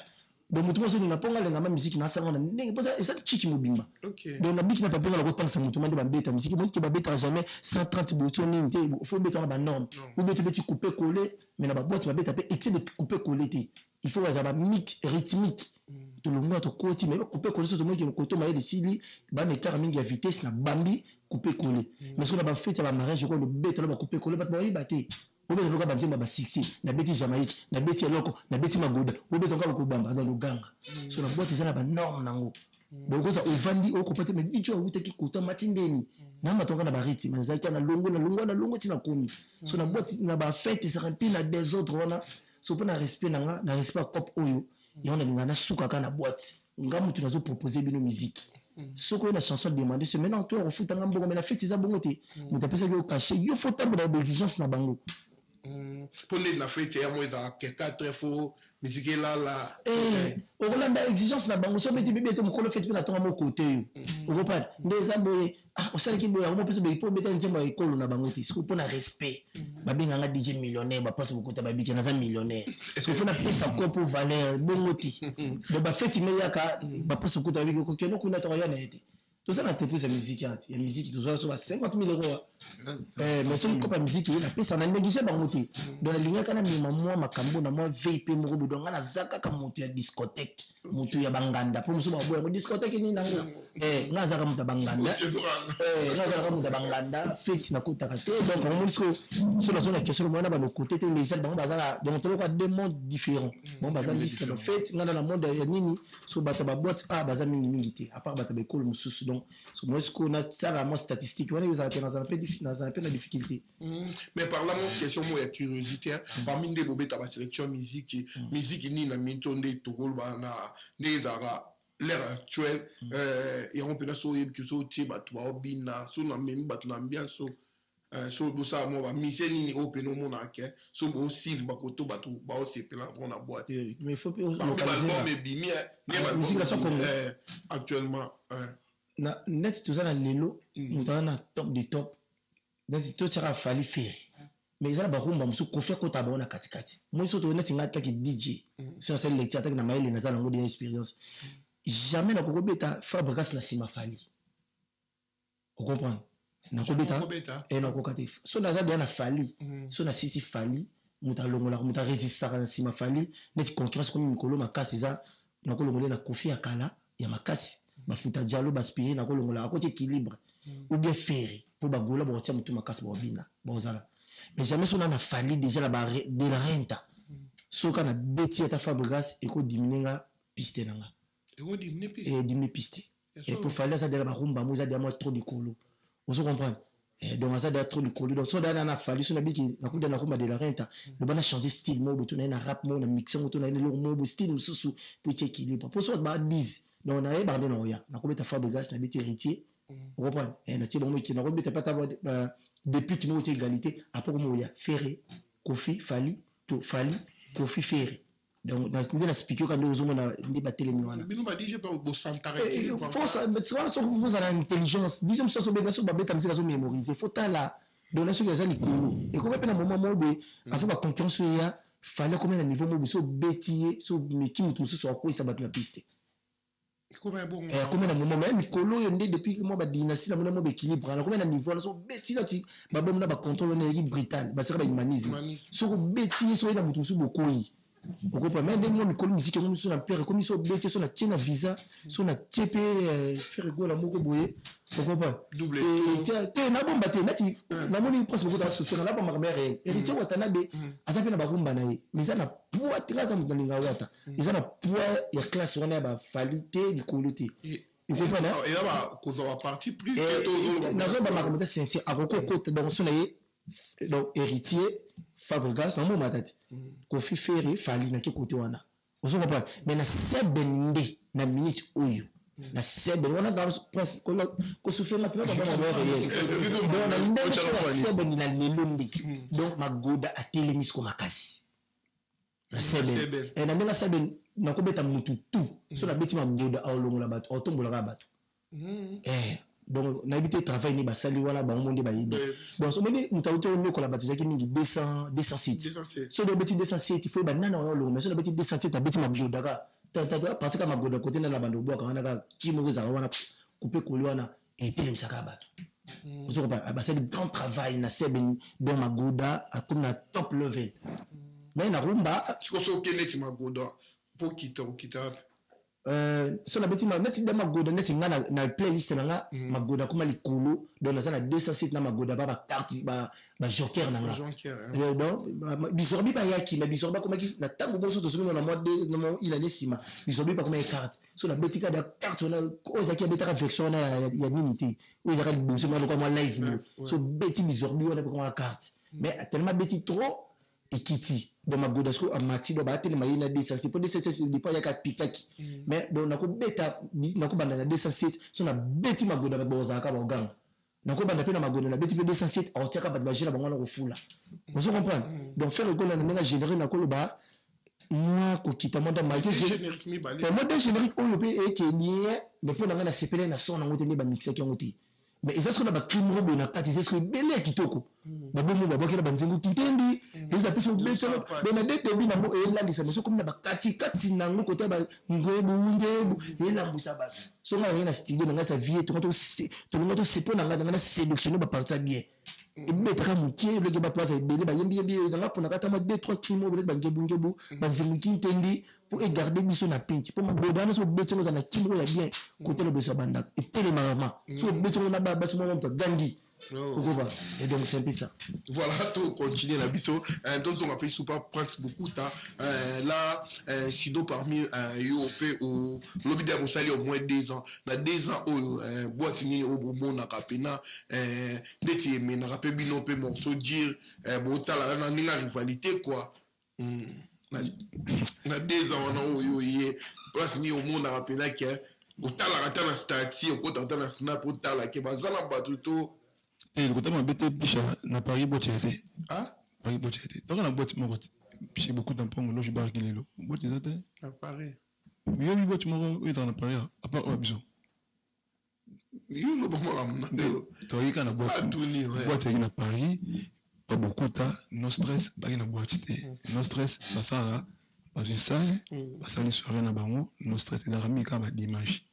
donc mutu moso ninga ponga lenga ma musique na sanga na ndenge posa esa chiki mobimba donc na biki na papenga la kotangisa mutu mande ba beta musique mo ki ba beta jamais 130 boutons ni nte faut beta na ba norme ou beta beti couper coller mais na ba boîte ba beta pe excès de couper coller te il faut avoir un mix rythmique tout le monde to côté mais couper coller sur tout le monde qui koto maye de sili ba me car mingi ya vitesse na bambi couper coller mais so na ba fête ya ba mariage je crois le beta na ba couper coller ba ba baté obe loka banzemba ba 6 na beti Jamaïque na beti Eloko na beti Magoda obe tonga ko bamba dans le ganga so na boîte za na ba norme nango donc ça ovandi okopate mais dicho utaki kota matindeni na matonga na ba rythme zaki na longo tina komi so na boîte na ba fête ça rempli na désordre wana so pour na respect na respect cop oyo ya on a ngana suka kana boîte ngamu tunazo proposer bino musique soko na chanson demander c'est maintenant toi refuta ngambo mais na fête za bongo te mutapesa yo caché yo faut tambo na exigence na bango pour les na fête ya moi da 4 fois musique là au Rolanda exigence na bango so beti bébé te mokolo fête na tonga mo côté yo okopana ndeza boye osala ki boye mo pesa be po beta nzembo ya ekolo na bango te siko pour na respect babenga nga DJ millionnaire ba passe beaucoup ta ba biki na za millionnaire est-ce que faut na pesa ko pour valeur bongo te de ba fête me yaka ba passe beaucoup ta biki ko keno kuna to ya na ete tout ça na te pesa musique ya musique tout ça so 50 000 euros mais so ko pa musique na pesa na négligé bango te dans la ligne kana mi maman makambo na moi VIP mo ko donga na zaka ka moto ya discothèque moto ya banganda po muso ba boya discothèque ni nango nga zaka moto banganda nga zaka moto banganda fête na kota ka te donc on dit que sur la zone question moi na ba côté te les gens bango bazala donc to ko deux mondes différents bon bazala liste de fête nga na monde ya nini so bata ba boîte bazala mingi te à part bata ba école mususu donc so moi ce qu'on a ça la mo statistique on les a dans un peu la difficulté mais par là mon question moi curiosité parmi des bobeta ba sélection musique ni na mintonde to ko ba na ndezara l'ère actuelle et on peut la soyer que so ti ba to obina so na même ba na ambiance so bosa mo ba mise ni open au monde ke so bo si ba ko to ba to ba o se pela on a boîte mais faut mais bimi ne musique la sonne actuellement na net tout ça na lelo mutana top de top net to tira fali faire mais ils ont ba rumba musu ko faire ko ta ba na katikati moi so to net ngata ki DJ sur celle lecture attaque na maile na za ngo de expérience jamais na ko beta Fabregas na sima fali vous comprenez na ko beta et na ko katif so na za de na fali so na sisi fali muta longola muta résister na sima fali net concurrence comme mikolo makasi za na ko longola na kofi akala ya makasi bafuta dialo baspire na ko longola akoti équilibre ou bien faire pour bagola ba tia mutu makasi ba obina bozala mais jamais son a fallu déjà la barre de la renta so kana beti ta Fabregas et ko diminuer piste nanga et diminuer piste et pour falloir ça de la rumba mo za de moi trop de colo vous comprenez et donc ça de trop de colo donc so da na fallu so na biki na kuda na rumba de la renta le bana changer style mo boto na rap mo na mixer mo to na le mo style susu pour équilibre pour so ba 10 donc on a bardé na oya na ko beta Fabregas na beti héritier vous comprenez et na ti bon mo ki na ko beta pas ta depuis que nous avons égalité, après nous avons Ferré, Kofi, Fali, Kofi, Ferré. Donc, nous avons expliqué quand nous avons débattu les nuances. Mais nous avons dit que nous avons s'entraîner. Il faut ça, mais tu vois, il faut ça l'intelligence. Disons que ça, c'est mémoriser. Il faut ça là. Donc, là, c'est ça les colos. Et comme à un moment, avant la concurrence, il fallait combien de niveaux, il faut bêtiser, mais qui nous soit quoi, ça va la piste. Combien bon combien de moments même colo yonde depuis que moi ba dynastie na mo équilibre alors combien de niveau là so beti là ti ba bom na ba contrôle na équipe brutale ba sera ba humanisme so beti so na mutu so bokoyi okopra même des mo mikolo musique mo so na père comme so beti so na tina visa so na TP faire go la moko boye okopra double te na bomba te nati na moni presque beaucoup dans souffrir na bomba mère héritier watanabe azape na ba rumba na ye mais ça na poids traza mudalinga wata ils ont poids ya classe on a ba qualité du qualité vous comprenez et là ba ko za parti pris na zo ba makomata sincère akoko côté donc so na ye donc héritier Fabregas na mo matati Kofi, Ferré Fali na ke côté wana vous comprenez mais na sebende na minute oyo na sebe wana dans ko souffrir maintenant ba ba donc na ndenge so sebe ni na lelundi donc magoda atelemi ko makasi na sebe et na ndenge sebe na ko beta mutu tout so na beti magoda aolongola bato otombola bato donc na habité travail ni basali wana ba monde ba yibi bon so moni mutauto nyoko la bato zaki mingi 200 sites so do beti 200 sites il faut ba nana olongo mais so do beti 200 sites na beti magoda ka parce que magoda côté na bando boka wana ka kimo za wana couper koli wana et tele msaka bato vous comprenez ba c'est grand travail na sebe donc magoda a comme na top level mais na rumba tu ko keneti magoda pour kita so na beti neti da magoda neti nga na playlist na nga magoda kuma likulu donc na 200 sites na magoda ba carte ba joker na nga donc bisorbi ba yaki mais bisorba kuma ki na tango boso to sumi na mois de na il année sima bisorbi pa kuma carte so na beti ka da carte na ozaki beta version na ya minute ozaka boso na ko live so beti bisorbi wana kuma carte mais tellement beti trop ekiti donc magoda sko amati do ba tele mayina 200 c'est pour 200 c'est pas ya ka pikaki mais donc nako beta nako banda na 207 so na beti magoda ba boza ka ba oganga nako banda pe na magoda na beti pe 207 aotiaka ba bajira bango na kofula vous comprenez donc faire le na nga générer na koloba moi ko kita monda malgré générique mi balé monda générique oyo pe e ke nie mais pour na sepele na son na ngote ne ba mixer ki ngote mais est-ce qu'on a ba crime robo na kati est-ce que belé kitoko ba bomo ba bokela banzengu kitendi les apiso beto mais na début na mo e la disa mais comme na ba kati na ngo côté ba ngebu et na musa ba so nga na studio na sa vie to ngoto sepo na nga na sélectionner ba partir bien et betaka mukie le ba place belé ba yembi na pona kata ma 2-3 crimes robo ba ngebu banzengu kitendi pour garder biso na pinti pour magoda na so beto za na kimbo ya bien côté le beso banda et télémaman so beto na ba basi mo to gandi et donc c'est un peu ça voilà tout continuer la biso donc on appelle super prendre beaucoup temps là sinon parmi UOP ou lobby de Mosali au moins 2 ans na 2 ans au boîte ni au bon na kapena ndeti mais na rappel bino pe morceau dire botala na ninga rivalité quoi na 2 ans on a oyoye place ni au monde na kapena que botala rata na stati au côté na snap botala ke bazala batuto et le côté m'a bêté picha na Paris boîte Paris boîte donc on a boîte mon côté j'ai beaucoup de temps là je barre qu'il est là boîte ça à Paris oui boîte mon oui dans Paris à part biso yo no bon moi toi il kana boîte na Paris pas beaucoup de temps no stress pas na boîte no stress ça ça parce que ça ça les soirées na bango no stress dans rami ka ba dimanche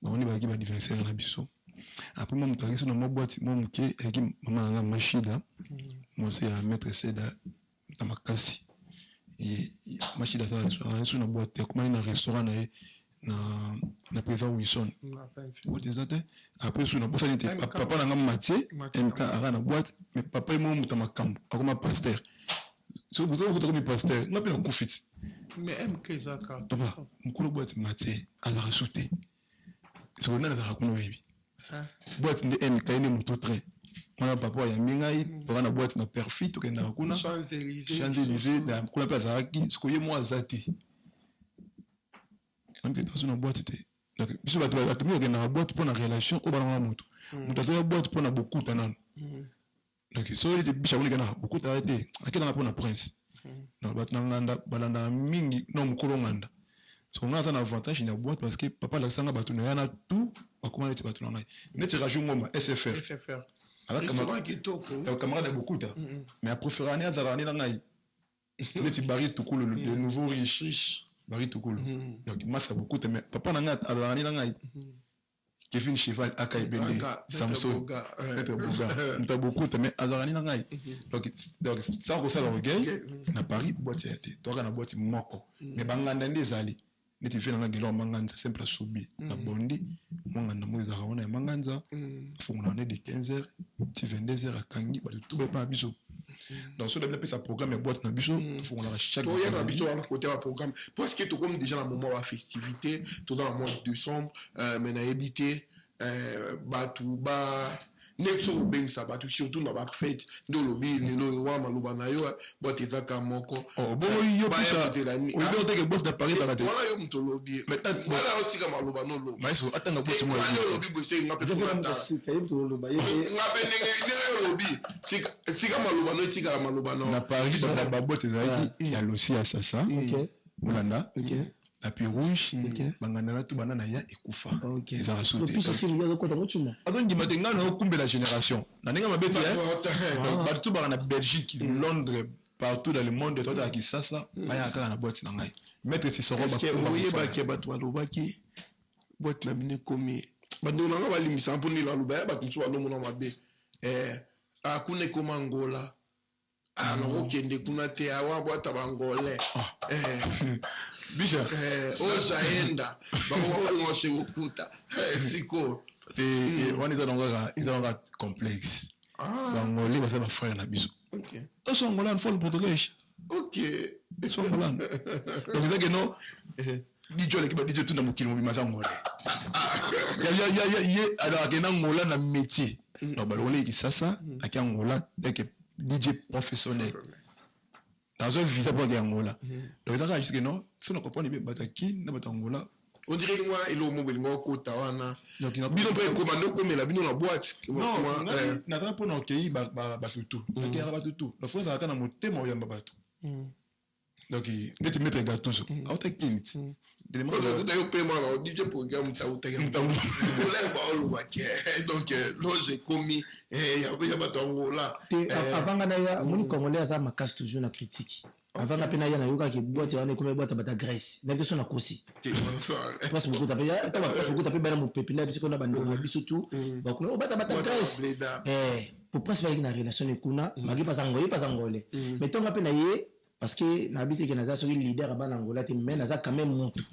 on est ba ki ba anniversaire na biso après moi je suis dans ma boîte moi qui maman na machida moi c'est à mettre seda dans ma casse et machida ça je suis dans boîte comme dans restaurant na président Wilson après je suis dans boîte papa na matié MK ara na boîte mais papa moi muta makambo akoma pasteur so vous avez comme pasteur na pe na kufit mais MK ça ka donc mukolo boîte matié ala rasuté so na za kuno webi boîte de MK ni moto train on papa ya mingai to na boîte na perfit to kenda kuna Champs-Élysées na kula place aki sikoye moi zati donc dans une boîte donc biso ba to mi kenda boîte pour na relation au bana moto moto za boîte pour na beaucoup tanan donc so il te bicha woni kana beaucoup tarete akena pour na prince na bat na nganda balanda mingi no mukolo nganda so on a un avantage na boîte parce que papa la sanga batu na yana tout bakoma ete batu na ngai neti rajou ngoma SFR alors camarade a beaucoup mais a préféré ani azarani na ngai neti bari tukulu le nouveau riche bari tukulu donc massa beaucoup mais papa na ngai azarani na ngai Kevin Cheval Akai Bende Samso t'as beaucoup mais azarani na ngai donc ça ça le reggae na Paris boîte était toi na boîte moko mais banganda ndezali neti fait na ngelo manganza simple subi na bondi monganda moza raona manganza fungula ne de 15h ti 22h akangi ba tout pas biso donc sur le sa programme boîte na biso fungula chaque toi ya na biso na côté wa programme parce que tout comme déjà dans moment wa festivité tout dans le mois de décembre mais na habité batu ba Next beng ça va surtout dans la fête de lobby lelo wa maluba na yo bote zaka moko bon yo pisha oui on te que boss de Paris dans la tête voilà yo mto lobby voilà o tika maluba no lo maïso atanga boss moi lobby bosse nga pe fota lobby tika maluba no tika la maluba no na Paris dans la boîte ezaki il y a aussi assassin Molanda la puis rouge bangana na tout banana ya ekufa ils ont sauté azon di matenga na okumbe la génération na ninga mabete partout ba na Belgique Londres partout dans le monde toi à Kinshasa ba ya kaka na boîte na ngai mettre c'est soro ba oye ba ke batwa lobaki boîte na bine komi bando na ba limisa mponi la loba ba tso no mona mabe akune koma Angola alors okende kuna te awa boîte bangolais Bija ozaenda bango se ukuta siko on est dans un complexe bangolais ba ça ba frère na biso OK to Angola faut le portugais OK so Angola donc c'est que non dijo l'équipe dijo tout na mokili mo bima Angola ya alors que na Angola na métier non balolé qui ça à Angola dès que DJ professionnel dans un visa pour Angola donc ça juste que non faut nous comprendre bien bataki na Angola on dirait que moi il au mobile ngo kota wana donc il a bino pe commando comme la bino na boîte non na ça pour nous pays ba tout qui ba tout la fois ça na motema oyamba bato donc net mettre gâteau so auta kinit de moi yo pe moi na DJ programme ta uta donc là j'ai commis ya bato Angola avant na ya moni congolais za makas toujours na critique avant na pena ya na yoka ki boîte wana comme boîte bata Grèce na biso na kosi parce que beaucoup tapé ya ta parce que beaucoup tapé bana mo pepina biso na bando biso tout donc on bata Grèce pour presque avec na relation ekuna magi pas angolais mais tant na pena ye parce que na habité que naza sur leader bana Angola te mais naza quand même montu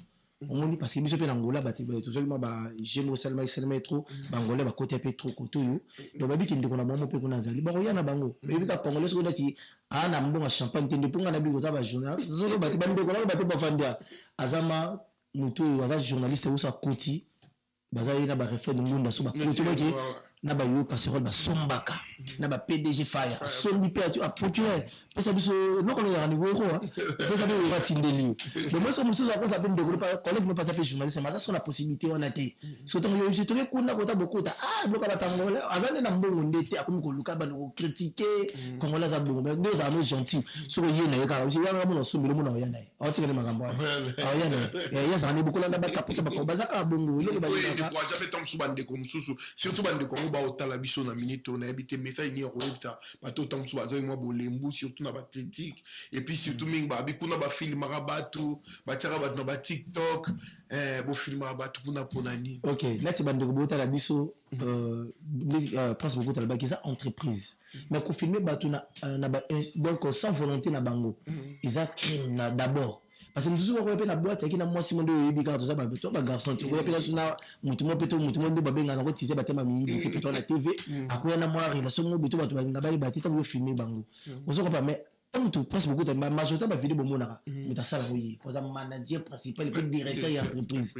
on dit parce que biso pe na Angola ba tout ça ba jemo salma trop bangolais ba côté pe trop koto yo donc ba biki ndiko na momo pe kuna zali ba ko yana bango mais bita congolais ko dati ana mbonga champagne tende ponga na biko za ba journal zo ba ti bande ko na ba ti ba fandia azama mutu aza journaliste ou sa koti bazali na ba refaire du monde so ba koti ba ki na ba yo casserole ba sombaka na ba PDG fire sombi pe a portuaire pesa biso loko na yani wero pesa be wera tindeli donc moi so muso za ko sa pe ndeko pa collègue me pas taper journaliste mais ça son la possibilité on a té so tant yo je kuna kota bokota bloka batangole azane na mbongo ndete akomi ko luka ba no critiquer congolais za bongo mais deux amis gentils so yé na yaka aussi yana mo no sombi mo na yana o tikele makambo yana ya za ni bukola na ba kapesa ba ko bazaka bongo loko ba yaka ko jabe tom subande ko mususu surtout bande ko ba otala biso na minute on a habité message ni roita bato tom subazo moi bolembu surtout na ba critique et puis surtout mingba bikuna ba film rabatu ba tira ba na TikTok bo film rabatu kuna ponani OK lati bande ko botala biso pense beaucoup tala ba kisa entreprise mais ko filmer bato na donc sans volonté na bango ils a crime d'abord parce que nous sommes pas na boîte qui na moi Simon de Ibika tout ça ba to ba garçon tu vois pe na mutu mo ndo ba benga na ko tise ba tema mi bi pe to na TV akoya na moi relation mo bitu ba to ba nga ba tita bo filmer bango ozo ko pas mais tant tout passe beaucoup de majorité ba vidéo monaka mais ta sala oui pour ça manager principal et directeur de entreprise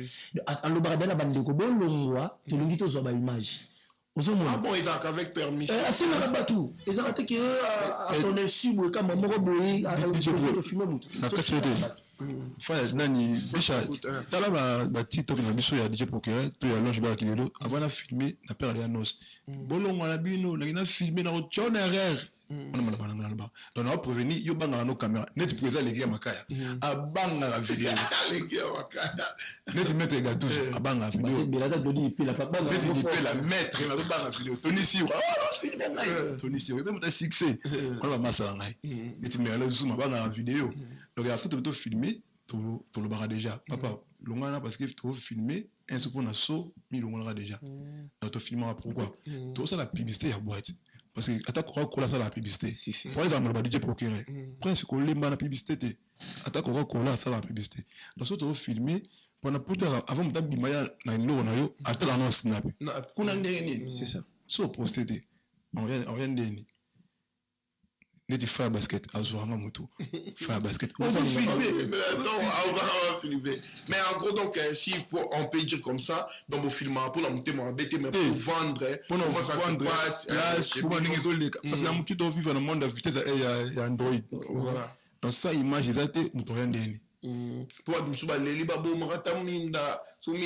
en le baradana bande ko bolongwa to lingi to zo ba image ozo mo bon ils ont avec permission c'est le batou ils ont attaqué à ton insu comme moko boyi à filmer mutu na kasete frère nani bisha tala ba TikTok na biso ya DJ Procureur to ya longe ba kilelo avant na filmer na père ya nos bolongo na bino na filmer na chona erreur on m'a pas dans le bas donc on prévenir yo banga no caméra net présent les gars makaya abanga la vidéo les gars makaya net mettre gars tous abanga vidéo c'est bien là doni puis la papa net il peut la mettre na banga vidéo Tony si filmer na Tony si même ta succès on va masala ngai net mais la zoom abanga la vidéo donc il a fait tout filmer tout le bar déjà papa longana parce que tu filmer un seul pour na so mi longana déjà donc tu filmer pourquoi tout ça la publicité à boîte parce que attaque quoi ça la publicité par exemple le DJ Procureur presque qu'on lemba la publicité attaque quoi ça la publicité donc tu filmer pendant pour avant de bimaya na ino na yo attaque na snap kuna ndeni c'est ça so posté on rien ndeni neti faire basket azwanga moto faire basket Mais attends, on va filmer. Mais en gros, donc, si on peut dire comme ça, dans vos films, pour la monter, mais pour vendre, comment ça se passe? Parce que tu dois vivre dans le monde de vitesse et Android. Voilà. Donc, ça, image, ils ont été motoriens. Pour être les libabos, minda, soumis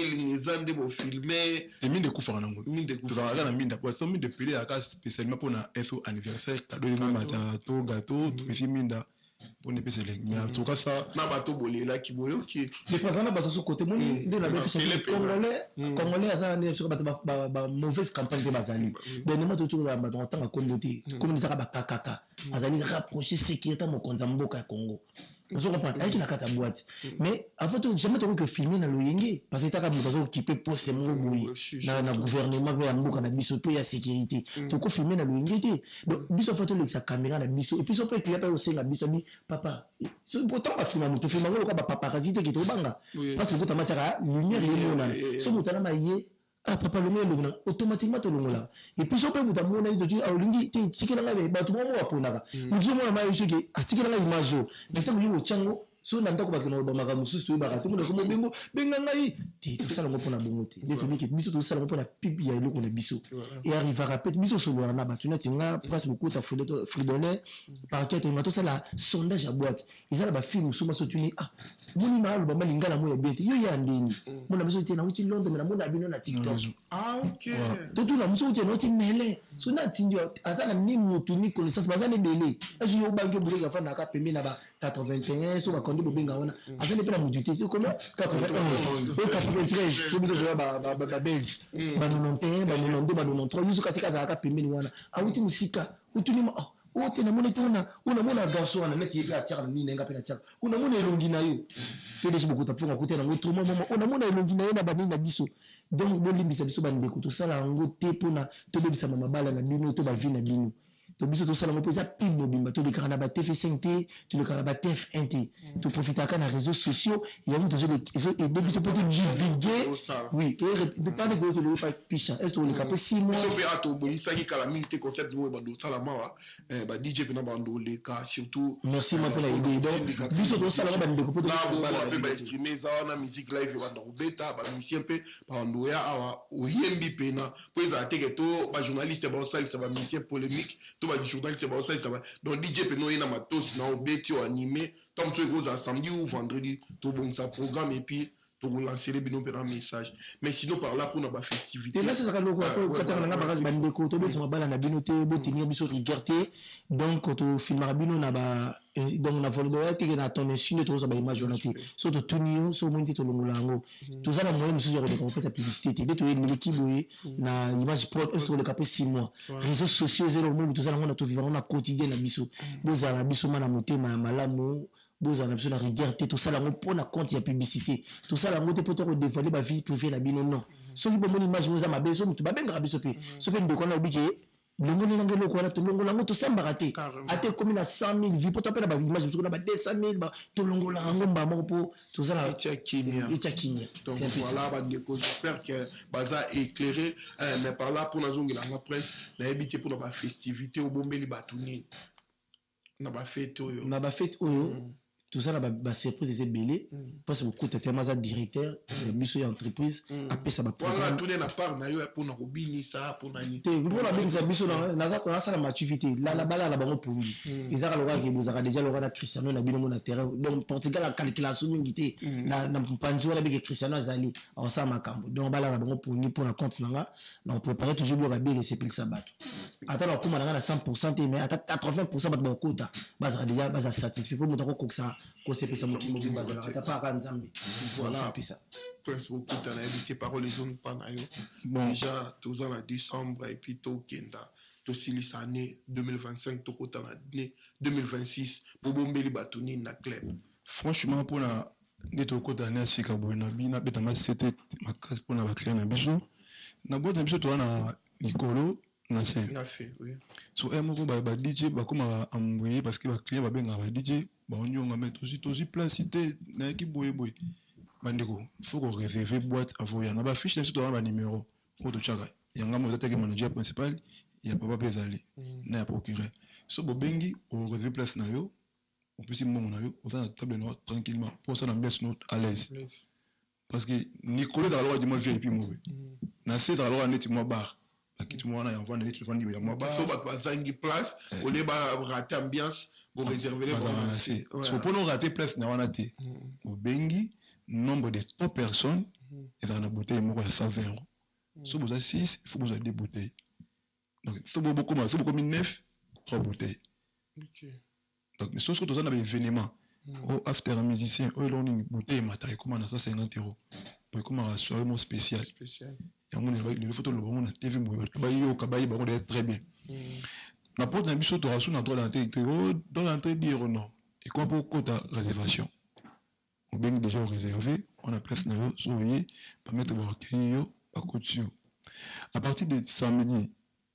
les beaux filmer. Et mine de coups, mine de coups, mine de poisson, mine de pelé à casse spécialement pour un SO anniversaire, cadeau de gâteau, tout les films minda. Pour ne pas se léguer. Mais en tout cas, ça. Na bateau bolé là qui boyo qui. Les présents là, sur côté, moi, de la même chose. Congolais, ça, on est sur la mauvaise campagne de Bazali. Dernièrement, tout le monde, en tant que communauté, comme ils ont kakaka, Azali rapproché sécurité mon Konzamboka Congo. Vous comprenez, avec la carte à boîte. Mais avant tout, jamais tu que filmer dans le yenge, parce que tu as besoin qui peut poster mon bruit dans le gouvernement, dans le biso, puis la sécurité. Tu peux filmer dans le yenge. Donc, biso photo avec sa caméra dans le biso, et puis ça peut éclairer aussi la biso, papa. Pourtant, pas filmer, tu filmes le papa parasite qui est au banga. Parce que tu as matière lumière, lumière. Ce que tu as maillé. Ah papa le mien automatiquement to longola et puis so pe muta mona ido tu alingi te tikela ngabe batu mo waponaka muzo mona mai soki atikela nga image mais tango yo chango so na ndako bakino ba maka mususu ba ka tumu ko bengo benga ngai ti to sala ngopona bongote de to miki biso to sala ngopona pipi ya eloko na biso et arrivera peut biso so lo na batu na tinga place beaucoup ta fridolé par quête on to sala sondage à boîte ils ala ba film so maso tuni ah moni malu ba malingala mo ya beti yo ya ndeni mona biso te na uti Londres mais na mona bino na TikTok ah ok to tu na muso te no ti mele so na tindio azana ni mutu ni connaissance bazana belé azu yo bange bulega fa na ka pembe na ba 81 so ba kondi bobenga wana azana pe na mutu te c'est comment 91 so 93 so biso ba belge ba 91 ba 92 ba 93 yuzu kasika za ka pembe ni wana awuti musika utuni ma ote na mona tona una mona garçon wana neti yepi atira ni nenga pe na tira una mona elongi na yo pe deshi bokuta ponga kutena ngotro mama una mona elongi na yo na bani na biso donc bolimbisa biso bandeko tosala yango te mpona tobebisa mabala na bino to bavi na bino to biso tosala yango mpo eza pib mobimba tolekaka na batf5 te tolekaka na batf1 te toprofitaka na réseaux sociaux yango tozoede biso mpo todivulgue oui topane kolo toleki pa picha est toleka mpe 6 mois mpe atobongisaki kala mingi te concept mo bandosala mawa ba DJ mpe na bandoleka surtout merci moi mpe na idée donc biso tosalaka bandeko mpo mpe baestreame eza wana musique live banda kobeta bamusicien mpe bandoya awa oyembi mpena mpo ezala teke to bajournaliste baosalisa bamusicien polémique to bajournaliste baosalisa donc DJ mpe noye na matosi na obeti oanime tant que c'est samedi ou vendredi tout bon ça programme et puis pour lancer les binômes un message mais sinon par là pour na ba festivité et là c'est ça le quoi quand on a bagage bandeko to besa mabala na binoté bo tenir biso rigueur donc to filmer bino na ba donc na volé de na ton insulte to ba image on été so to tunio so monti to longolango tout ça na moyen monsieur de qu'on fait sa publicité de to l'équipe na image pro est le capé 6 mois réseaux sociaux zéro monde tout ça on a to vivre on a quotidien na biso boza na biso mana motema malamu boza na biso na rigueur tout ça la pour na compte ya publicité tout ça la moté pour te dévoiler ba vie privée na bino non so ki bomoni image boza mabe so mutu babenga biso pe so pe ndeko na biki longoli nange loko wana to longola ngo to sambaka te ate komi na 100,000 vie pour topela ba image so na ba 200,000 ba to longola ngo mba moko po tout ça la etia kinya donc voilà bandeko j'espère que baza éclairé mais par là pour na zongi la presse na ebité pour na ba festivité au bombeli batuni na ba fête oyo tout ça la surprise est belé parce que beaucoup de tellement ça directeur mission entreprise après ça va voilà tout na part na yo pour na robini ça pour na nité pour la mission biso na ça la maturité la bala la bango pour lui ils a le roi qui vous a déjà le roi Cristiano na bino na terrain donc Portugal la calculation ngité na panzo la big Cristiano azali en ça makambo donc bala la bango pour la compte nanga on préparer toujours le rabé et c'est pile ça bat attends comme on a 100% mais à 80% bat bon quota basa déjà basa satisfait pour montrer que ça ko se pesa mokimo bazala ta pa ka nzambe voilà pisa presque beaucoup dans la évité parole les zones pas na yo déjà tous en décembre et puis to kenda to silis année 2025 to kota na année 2026 pour bombeli batuni na club franchement pour la neto kota na sika bona bina beta ma c'était ma case pour na ba client na biso na boîte na biso to na likolo na fait oui so moko ba DJ ba koma envoyer parce que ba client ba benga ba DJ ba onyonga mais aussi placité na équipe boye bandeko faut qu'on réserve boîte avant ya na ba fiche na biso to ba numéro pour to chaka yanga mo zateke manager principal ya papa plezali na ya procureur so bobengi au réserver place na yo on peut si mon na yo on va à table noire tranquillement pour ça l'ambiance nous à l'aise parce que Nicolas dans la loi du moi VIP mauvais na c'est dans la loi net moi bar quitte moi na envoie net souvent dit moi bar so ba zangi place on est ba rater ambiance pour réserver les bon c'est pour nous rater place na wana te bobengi nombre de 3 personnes et dans la bouteille moi à 120 €. Si vous avez 6, il faut que vous ayez 2 bouteilles. Donc, si vous avez beaucoup 9, 3 bouteilles. Okay. Donc, mais sauf que vous avez un événement, au after un musicien, au long une bouteille, il comment à 150 €. Pour comment à soirée mon spécial. Et on a les photos, le bon, on a TV, on a très bien. La porte d'un bichot, tu as reçu dans l'entrée, dire non. Et quoi pour ta réservation? On est déjà réservé, on a place dans le sourire, pour mettre le recueil. À partir de samedi,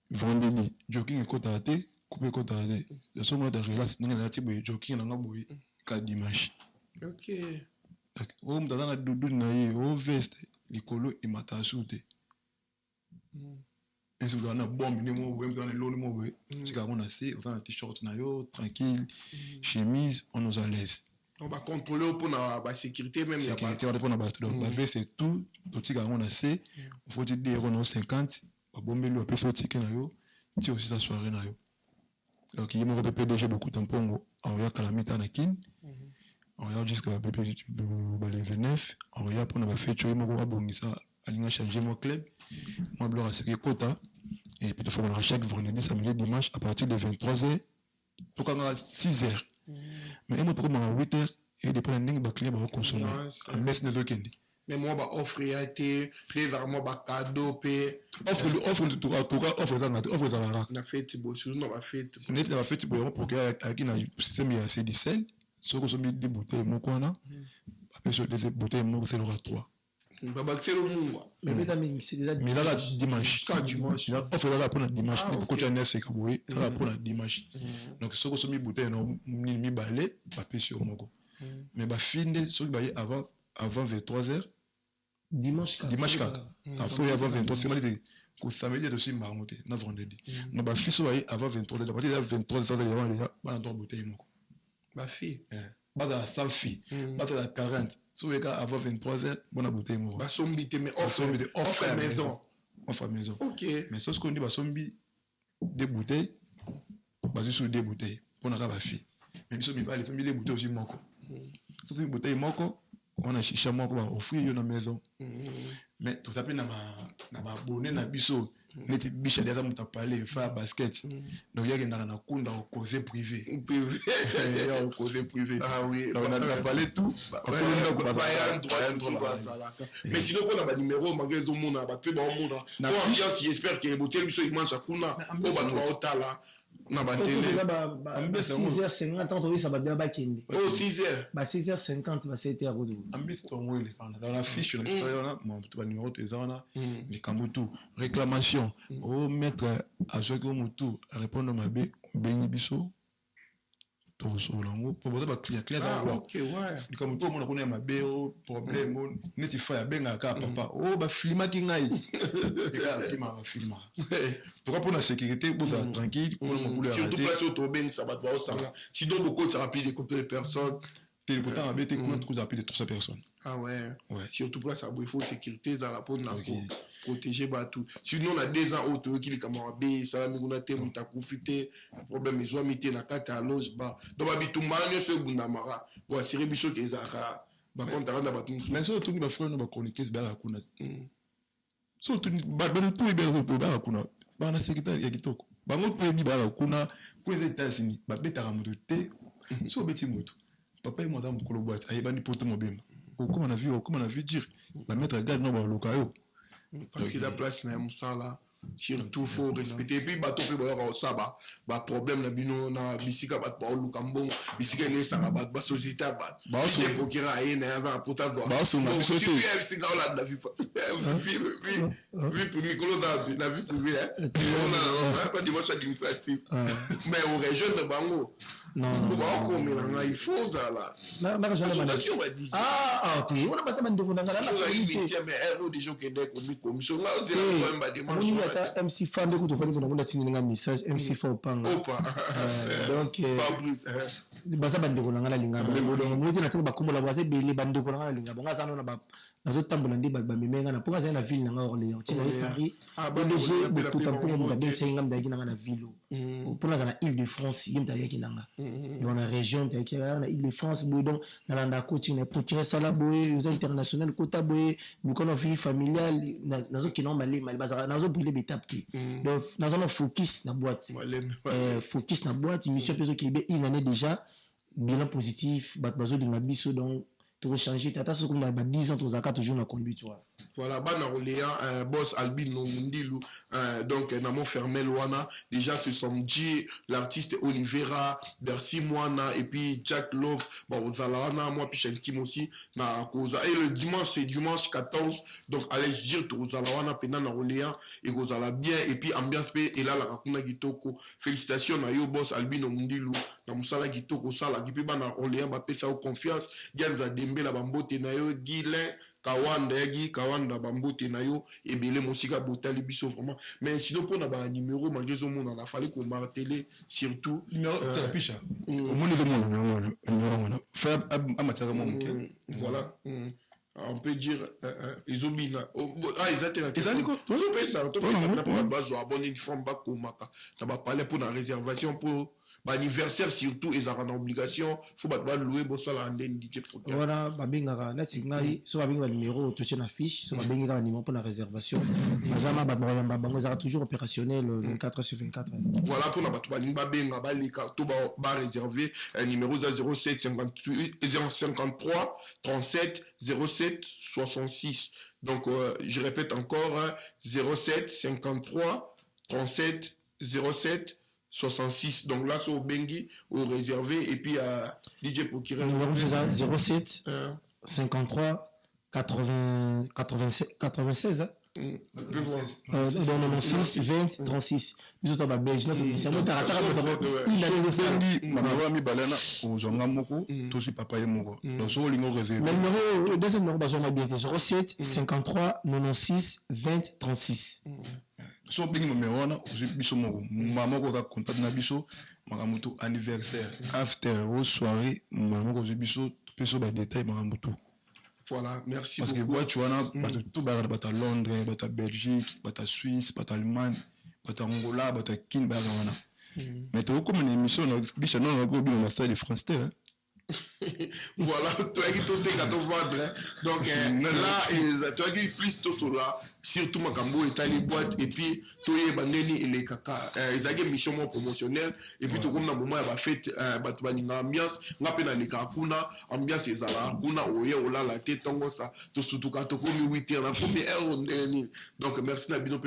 vendredi, jogging et côté à thé, coupé côté à thé. Le son de relax, nous avons dit jogging et boy, qu'à dimanche. Ok. On a dans la doudou naïe, au veste, les colos et matin sauté. Et si vous avez un bon minimum, vous avez un long minimum, si vous avez un assez, vous avez un t-shirt naïo, tranquille, chemise, on nous a laissé. On va contrôler pour la sécurité même. Sécurité, on va pour la batterie. Donc, la veste, c'est tout. Donc, si vous avez un assez, il faut dire 50 €. Bomber le PC ticket na yo ti aussi sa soirée na yo donc il me répète déjà beaucoup de temps en regarde calamita na kin on regarde jusqu'à le 29 on regarde pour na ba fête yo mo ko bongisa alinga changer mon club moi blora c'est quota et puis il faut qu'on chaque vendredi samedi dimanche à partir de 23h to kanga 6h mais moi pour moi 8h et depuis la ligne ba client ba consommer en messe de weekend. Mais moi, bah, offre réalité, les armes, bah, cadeau, paix. Offre de tout cas, offre dans la raque. On a fait, bon, si on a fait. On a fait, pour que, avec un système, il y a assez de sel. Ce que sont des bouteilles, mon coin là. Après, sur des bouteilles, mon c'est l'aura 3. Bah, c'est le monde. Mais c'est déjà. Mais là, dimanche. Dimanche. Offre là pour le dimanche. Pourquoi tu as un essai, Kaboué? Ça va pour le dimanche. Donc, ce que sont des bouteilles, non, mi balai, papier sur mon go. Mais, bah, fin, ce que, bah, avant 23h. Dimanche 4. Après avant 23, c'est mal dit que samedi aussi marmoté, na vendredi. Na ba fille soyez avant 23, à partir de 23 ça il y a déjà ba dans bouteille moko. Ba fille. Ba dans 100 filles, ba dans 40. Soyez avant 23h, bonne bouteille moko. Ba sombité mais offre à maison. Offre à maison. OK. Mais ce qu'on dit ba sombi des bouteilles basé sur des bouteilles pour na ba fille. Même si on les sombi des bouteilles aussi moko. Ça c'est une bouteille moko. On a chicha moi quoi offrir yo na maison mais tout ça na ba abonné na biso neti bicha déjà muta parler faire basket donc il y a na kunda au causer privé au causer privé ah oui donc on a parlé tout mais sinon on a ba numéro malgré tout monde ba pe ba monde na ambiance j'espère que botel biso image akuna ko ba to otala na ba télé 6h50 tant que ça va bien ba kende oh 6h ba 6h50 ba 7h à rodo ambiance to ngole dans la fiche là mon tout numéro de zana les kambutu réclamation au mettre à ce que mon tour répondre ma bé béni biso to so lango pour poser ba client OK ouais comme tout le monde connaît ma bé problème neti fa benga ka papa oh ba filma ki ngai et là qui m'a filmé pour la sécurité pour être tranquille pour le couler surtout place au ben ça va pas ça si donc beaucoup ça rapide de personnes t'es content avec tes comptes que rapide de 300 personnes ah ouais surtout place ça il faut sécurité ça la pour protéger ba tout sinon on a des ans auto qui les camarades ça nous on a témoin ta profiter problème ils ont mis na carte à loge ba donc ba bitumane ce bundamara pour assurer biso que ça ba compte rendre ba tout mais surtout ni ba frère no ba chroniquer ba kuna surtout ba tout ibero ba kuna ba na secrétaire ya kitoko bango pebi ba kuna pour les États-Unis ba betara moto te so beti moto papa et moi dans mon colo boîte ayeba ni poto mobemba comment on a vu dire la mettre garde no ba lokayo parce que la place na musa là surtout faut respecter puis bateau pe ba ça ba problème na bino na bisika ba ba lukambon bisika ne ça ba société ba se procureur a une avant pour ta droit ba so na société c'est dans la vie vu pour Nicolas na vie privé on a pas dimanche administratif mais au région de Bango Non. Il faut ça là. On a passé MC Fan de message MC Fopanga. Donc baza bandeko na ngala linga donc mwete na teka bakombola baza bele bandeko na ngala linga bonga zano na ba nazo tambola ndi ba mimenga na poka za na ville na Orléans tina Paris BDG bokuta mpongo muka ben senga mdaki na ville pona za na Île-de-France yim tayaki nanga dans la région tayaki na Île-de-France boy donc na landa coaching na procurer sala boy aux international kota boy bukono vie familiale nazo kino mali baza nazo brûler betap ki donc nazo no focus na boîte focus na boîte mission peso ki be une année déjà bilan positif bazo de biso donc tu changer tata ce comme dans 10 ans tu as toujours na conduite voilà bana Orléans boss Albino Mundilu donc namo Fermel wana déjà ce samedi l'artiste Olivera Bercy Moana et puis Jack Love bon Zalana moi puis Shenkim aussi na cause et le dimanche c'est dimanche 14 donc allez dire to Zalana pena na Orléans et Kozala bien et puis ambiance pe et là la kakuna kitoko félicitations na yo boss Albino Mundilu na musala kitoko sala ki pe bana Orléans ba pesa confiance Ganza Dembela bambote na yo Guilin Kawanda bambote na yo ebele mosika botali biso vraiment mais sinon pour na ba numéro mangezo mona na fallait qu'on marteler surtout numéro tapisha au monde de mon numéro faire amataka mon voilà on peut dire izobina ils étaient tout ça tout ça base abonné une forme ba komaka na ba parler pour la réservation pour anniversaire surtout ils ont une obligation faut pas louer bossa la andeni DJ programme voilà babengaka nati ngai so babenga numéro to na fiche so babenga numéro pour la réservation azama babayamba bango za toujours opérationnel 24/24 voilà pour na batu balinga babenga balika to ba réserver numéro 07 58 053 37 07 66 donc je répète encore 07 53 37 07 66 donc là c'est au Bengi au réservé et puis à DJ Pokira numéro 07 53 80 96 hein? Dans 96 20 36 biso to ba belge na to c'est moi taratara il a des samedi mama mi balana o zonga moko to si papa ye moko donc so lingo réservé numéro deuxième numéro ba zonga bien 07 53 96 20 36 so bengi numéro wana biso moko mama ko ka contact na biso makamuto anniversaire after au soirée mama ko biso peso ba détail makamuto. Voilà, merci parce beaucoup. Parce que tu vois, tout à Londres, à Belgique, à Suisse, à Allemagne, à Angola, à Kin, mais tu as comme une émission, biche non, on a ça de France. Voilà, toi qui t'es gâteau vendre. Donc là, tu as dit plus tout cela, surtout Makambo et les boîtes, et puis toi et Bandeni et les caca. Ils ont une mission promotionnelle, et puis tout comme dans le moment, il va faire une ambiance, on a peine les kakuna, ambiance et zala, kuna, oye, ola, la tête, tongo ça, tout surtout quand tu comme 8 heures, on donc merci Nabino,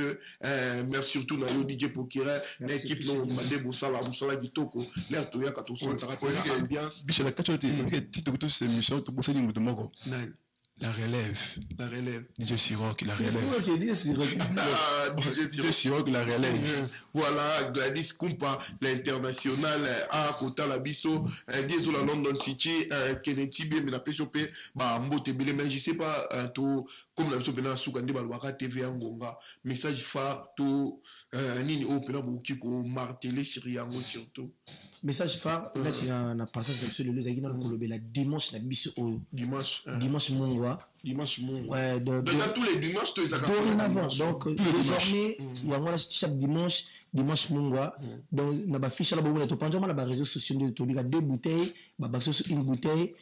merci surtout na yo DJ Pokira, l'équipe non, Made Boussala, Boussala Gitoko, l'air toya, quand on s'entend l'ambiance. Ces émissions, la relève. DJ Siroc, la relève. DJ Siroc, la relève. Voilà, Gladys Kumpa, l'international, à Kota Labiso, désolé à London City, Kennedy, mais la PSOP, Mbote Bele, mais je sais pas, comme la PSOP, na Soukandi, Balwaka TV, Angonga, message phare, tout, Nini Opena, Boukiko, martelé, Syriango, surtout. Message phare, là c'est un passage absolu le Zagina le la dimanche la biso dimanche mongwa ouais donc tous les dimanches tu les as dorénavant donc désormais il y a moi chaque dimanche mongwa donc na ba fiche là ba to panjama na ba réseaux sociaux de to bika deux bouteilles ba bakso une bouteille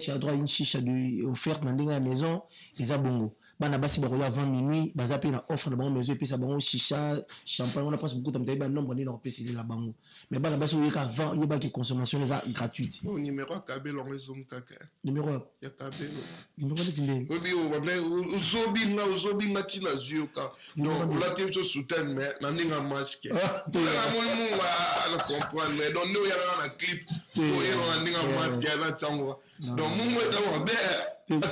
tu as droit à une chicha de offerte dans la maison les abongo bana basi ba koya 20 minuit baza pe na offre na bango maison et puis ça bango chicha champagne on a pas beaucoup de ba nombre ni na pesi la bango mais bana basi oyeka 20 yeba ki consommation les gratuite au numéro kabelo ngezom kaka numéro ya kabelo numéro de zinde obi o mais uzobi ngati na zioka donc la tête so soutane mais na ninga masque na mon na comprendre mais donc nous ya na clip o ya na ninga masque na tsango donc mon mo ta wa be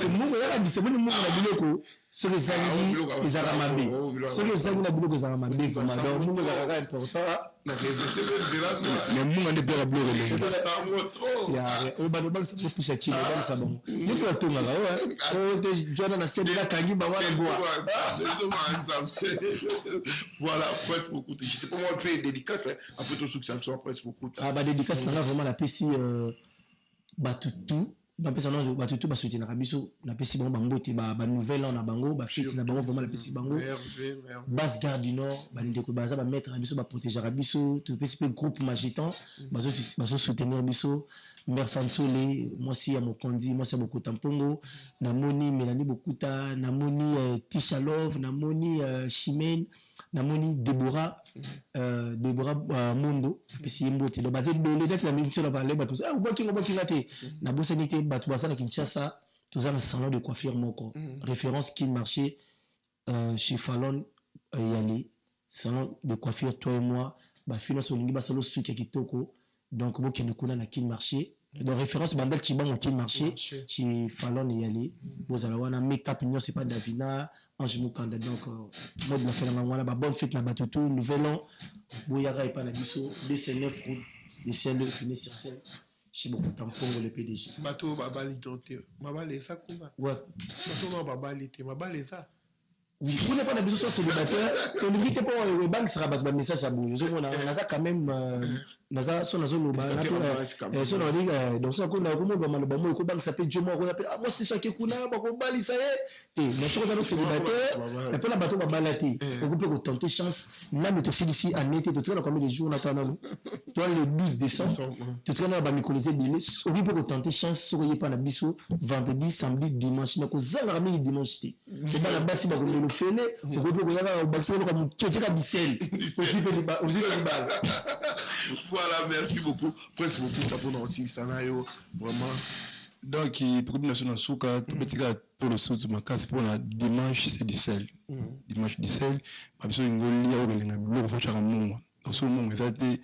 mungu yala diseboni mungu na biloko soki ezangi ezalaka mabe soki ezangi na biloko ezalaka mabe vraiment donc mungu ezalaka important mais mungu nde mpe biloko elengi oyo bano bakisa kopusha kilo bakisa bango yo mpe batongaka oyo te jwana na sene nakangi bango na boa voilà presque beaucoup je sais pas moi faire dédicace après tout ce que ça soit presque beaucoup badédicace nanga vraiment napesi batutu napesa nango batutu basoutenaka biso napesi bango bambote banouvelle an na bango bafeti na bango vraiment napesi bango basse garde du nord bandeko baza bamaître na biso baprotégeaka biso topesi mpe groupe magetan bazosoutenir biso mère fansole mwasi ya mokondi mwasi ya bokota mpongo namoni Mélanie Bokuta namoni Tisha Love namoni Chimène namoni Deborah Mondo pesi yembote do bazé belé d'être la minute na parler bato bokinga te na bosani te bato basana Kinshasa tous un salon de coiffure moko référence qui marché chez Fallon Yali salon de coiffure toi et moi ba finance olingi ba solo suki kitoko donc bokende kuna na kin marché donc référence bandel Chibango kin marché chez Fallon Yali bozala wana make-up non c'est pas Davina Ange Mukanda donc moi de la faire na bonne fête na batutu nouvel an boyaka et pas na biso DC9 route des ciels finir sur scène chez beaucoup tampongo le PDG bato babali tonte mabale ça kuma ouais bato babali te mabale ça oui vous n'êtes pas na biso soit célibataire ton limite pour le banque sera ba message à bout je on a ça quand même naza so nazo loba na so na liga donc ça ko na ko mo ba maloba mo ko banque s'appelle Jomo ko appelle moi c'est ça qui kuna ba ko bali ça et mais so ko célibataire et puis la bateau ba balati ko peut tenter chance na mais aussi d'ici à l'été tu sais combien de jours on attend toi le 12 décembre tu sais na ba micoliser délai so peut tenter chance so ko pas na biso vendredi samedi dimanche na ko zanga mi dimanche te ba na basi ba ko le fele ko ko ya ba basi ko mu tcheka bisel aussi pe ba aussi ba voilà, merci beaucoup. Presque beaucoup pour aussi Sanayo, vraiment. Donc, il trouve national souka, tout petit gars pour le sous ma casse pour la dimanche c'est du sel. Dimanche du sel, parce que ngoli ya ogelenga biloko fa chaka mungu. Oso mungu ezate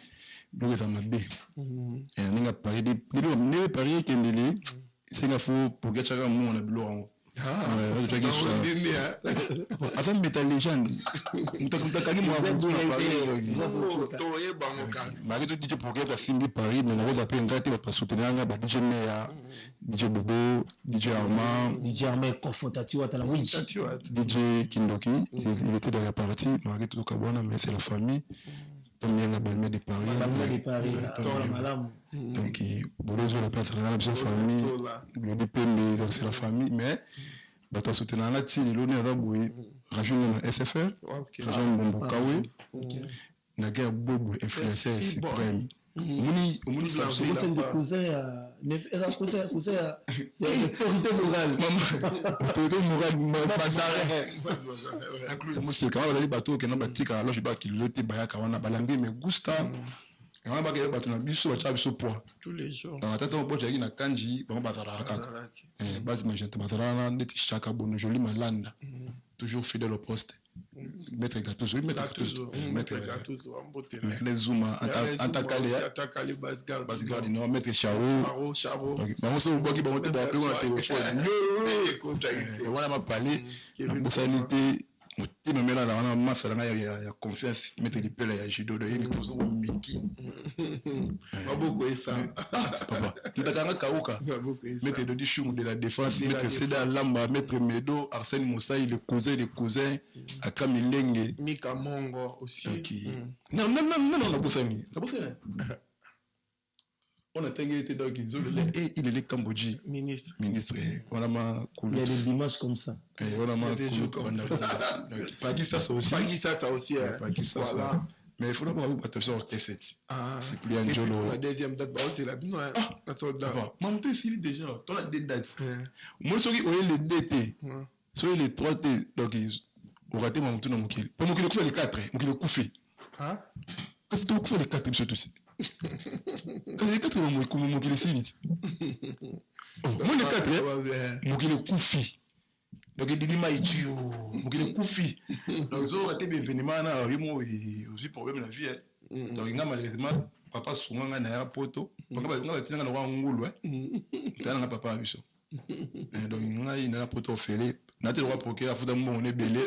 biloko za mabe. Et ninga pari de ne pari kendele, c'est nga fo pour que chaka mungu na biloko. Avant Metal Legend, mutakani mwa to DJ pour que Simbi Paris mais na pas ngati ba soutenir nga ba DJ Meya DJ Bobo DJ Armand Kofotati watala winch DJ Kindoki il était dans la partie malgré tout Kabwana mais c'est la famille Tomien la belle de Paris donc Bolozo la place dans la famille le DPM donc c'est la famille mais bato soutenir la tili l'on est raboué rajout na SFR rajout Bombo Kawe na guerre bobo influenceur suprême muni ça c'est des cousins cousin autorité morale inclus moi c'est quand même les bateaux que non batika alors je pas qu'ils étaient bayaka wana balangi mais gusta et on va bateau na biso ba biso poids tous les jours dans tata on boja na kanji ba bazara base magenta bazara na ndeti chaka bono joli malanda toujours fidèle au poste mettre gâteau mettre gâteau amboté les zooma attaquer base garde non mettre charo donc ba so boki ba monter ba téléphone et voilà ma parler la sanité mutima mela na wana masala na ya confiance mettre les pela ya judo de yemi pozo miki maboko esa papa ndakanga kauka mettre de chungu de la défense mettre Seda Lamba mettre Medo Arsène Moussa les cousins Akamilenge Mika Mongo aussi non la bosami on a été donc et il est le Cambodge ministre voilà ma cool il y a des dimanches comme ça et voilà ma cool Pakistan ça aussi voilà mais il faut pas avoir attention au cassette c'est plus un jolo la deuxième date c'est la bino la soldat monter si déjà on a des dates moi celui on les DT sur les 3 T donc on raté mon tour dans mon kilo pour mon kilo coup les 4 mon kilo couffé parce que coup les 4 monsieur tous les 4 mon kilo si moi les 4 mon kilo couffé donc il dit mais tu mon kilo couffé donc ça raté événement na vraiment aussi problème la vie donc il a malheureusement papa souvent na ya poto donc ba tinga na ngulu kana na papa biso Donc ngai na poto fele na te droit procureur afuta mbongo ne belé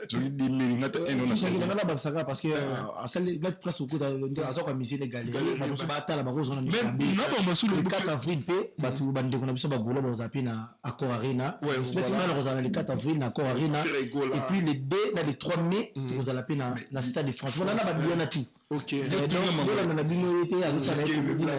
soki 10 000 ngata eno na ça na basaka parce que à ça les presque beaucoup de azo kwa mission égalé na boso ba tala ba kozona mais na ba masulu le 4 avril pe batu bandeko na biso ba golo ba zapi na Accor Arena mais c'est mal rozana le 4 avril na Accor Arena et puis les 2 na les 3 mai rozala pe na Stade de France voilà na ba bien na tout. OK. Donc on a minorité à ça la comédie là.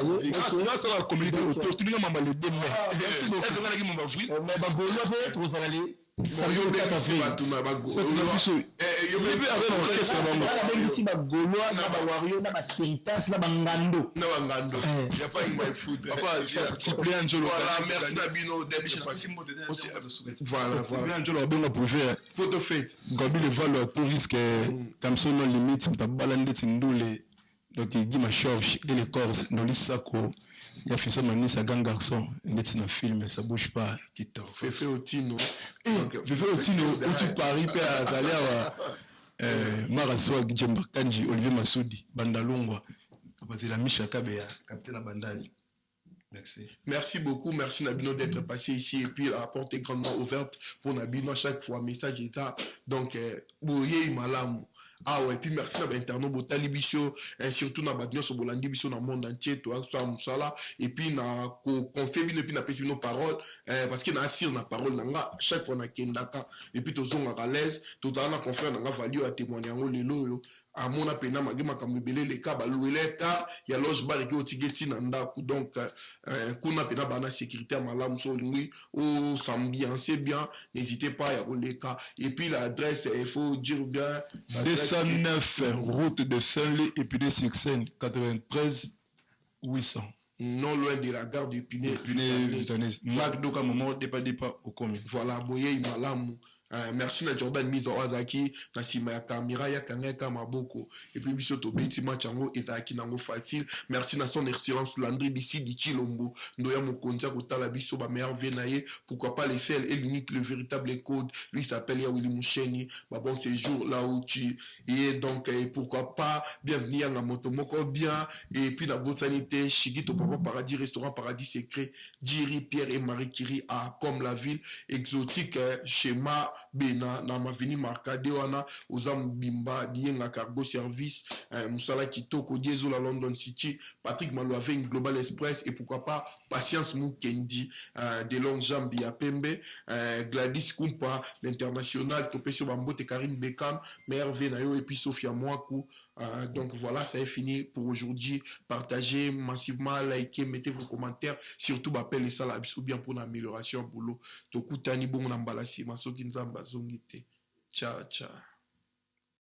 Ah ça la communauté autour tu n'as pas le 2 mai. Merci beaucoup. Est-ce que ngaki mba free? Mais ba golo pe rozala les ça yo be battu na ba golo. Yo be avec l'orchestre bango. Voilà ben ici ba golo na ba wario na ba spiritas na ba ngando. Na ba ngando. Y a pas une my food. Papa suppléant Njolo. Voilà, merci Nabino d'être passé. Voilà, suppléant Njolo benga projet. Photo fait. Gabi le valo pour risque comme son non limite ta balande tindule. Donc il dit ma charge et les corps dans les sacs. Il y a fait ça maintenant c'est un garçon net na film ça bouge pas qui t'a fait Otino fait Otino où tu paries pe à Zalia Maraso Djemba Kanji Olivier Massoudi Bandalongwa parce que la Micha Kabea capter la bandali. Merci beaucoup, merci Nabino d'être passé ici et puis la porte est grandement ouverte pour Nabino à chaque fois message est là donc boye malamu. Ah ouais, puis merci à l'interno Botali Bicho, surtout na Bagnon sur Bolandi Bicho dans le monde entier, toi, ça, Moussala, et puis na confé bien et puis na pesi nos paroles, parce que na assir na parole nanga chaque fois na kendaka, et puis tous on à l'aise, tout à l'heure confrère nanga value à témoigner en lelo à mon apena magima kamebele les cas baloueleta, ya loge bar qui otigeti nanda donc kuna pena bana sécurité à malam so lui ou s'ambiancer bien, n'hésitez pas à rouler cas et puis l'adresse il faut dire bien 209 route de Saint-Lé et puis de Sixen 93 800 non loin de la gare de Pinet Marc Doka moment dépa au commune voilà boye malamu. Merci na Jordan Mizo Ozaki na sima ya kamera ya kangeka maboko et puis biso to beti machango etaki nango facile merci na son excellence Landry Bissi di Chilombo ndoya mokonza kotala biso ba meilleur venaye pourquoi pas les seuls et l'unique le véritable code lui s'appelle Yawili Moucheni ba bon séjour là où tu et donc pourquoi pas bienvenue à la moto moko bien et puis la bonne sanité Chigito Papa Paradis restaurant Paradis secret Diri Pierre et Marie Curie à comme la ville exotique schéma Bena na mavini markade wana ozam bimba dienga cargo service musala kitoko diesel à London City Patrick Malouave Global Express et pourquoi pas Patience Mukendi de longues jambes ya Pembe Gladys Kumpa l'international topé sur Bambote Karim Bekam Merve Nayo et puis Sophia Mouakou donc voilà ça est fini pour aujourd'hui partagez massivement likez mettez vos commentaires surtout appelez ça la biso bien pour l'amélioration boulot tokutani bon na mbalasi masoki nzamba zongite ciao ciao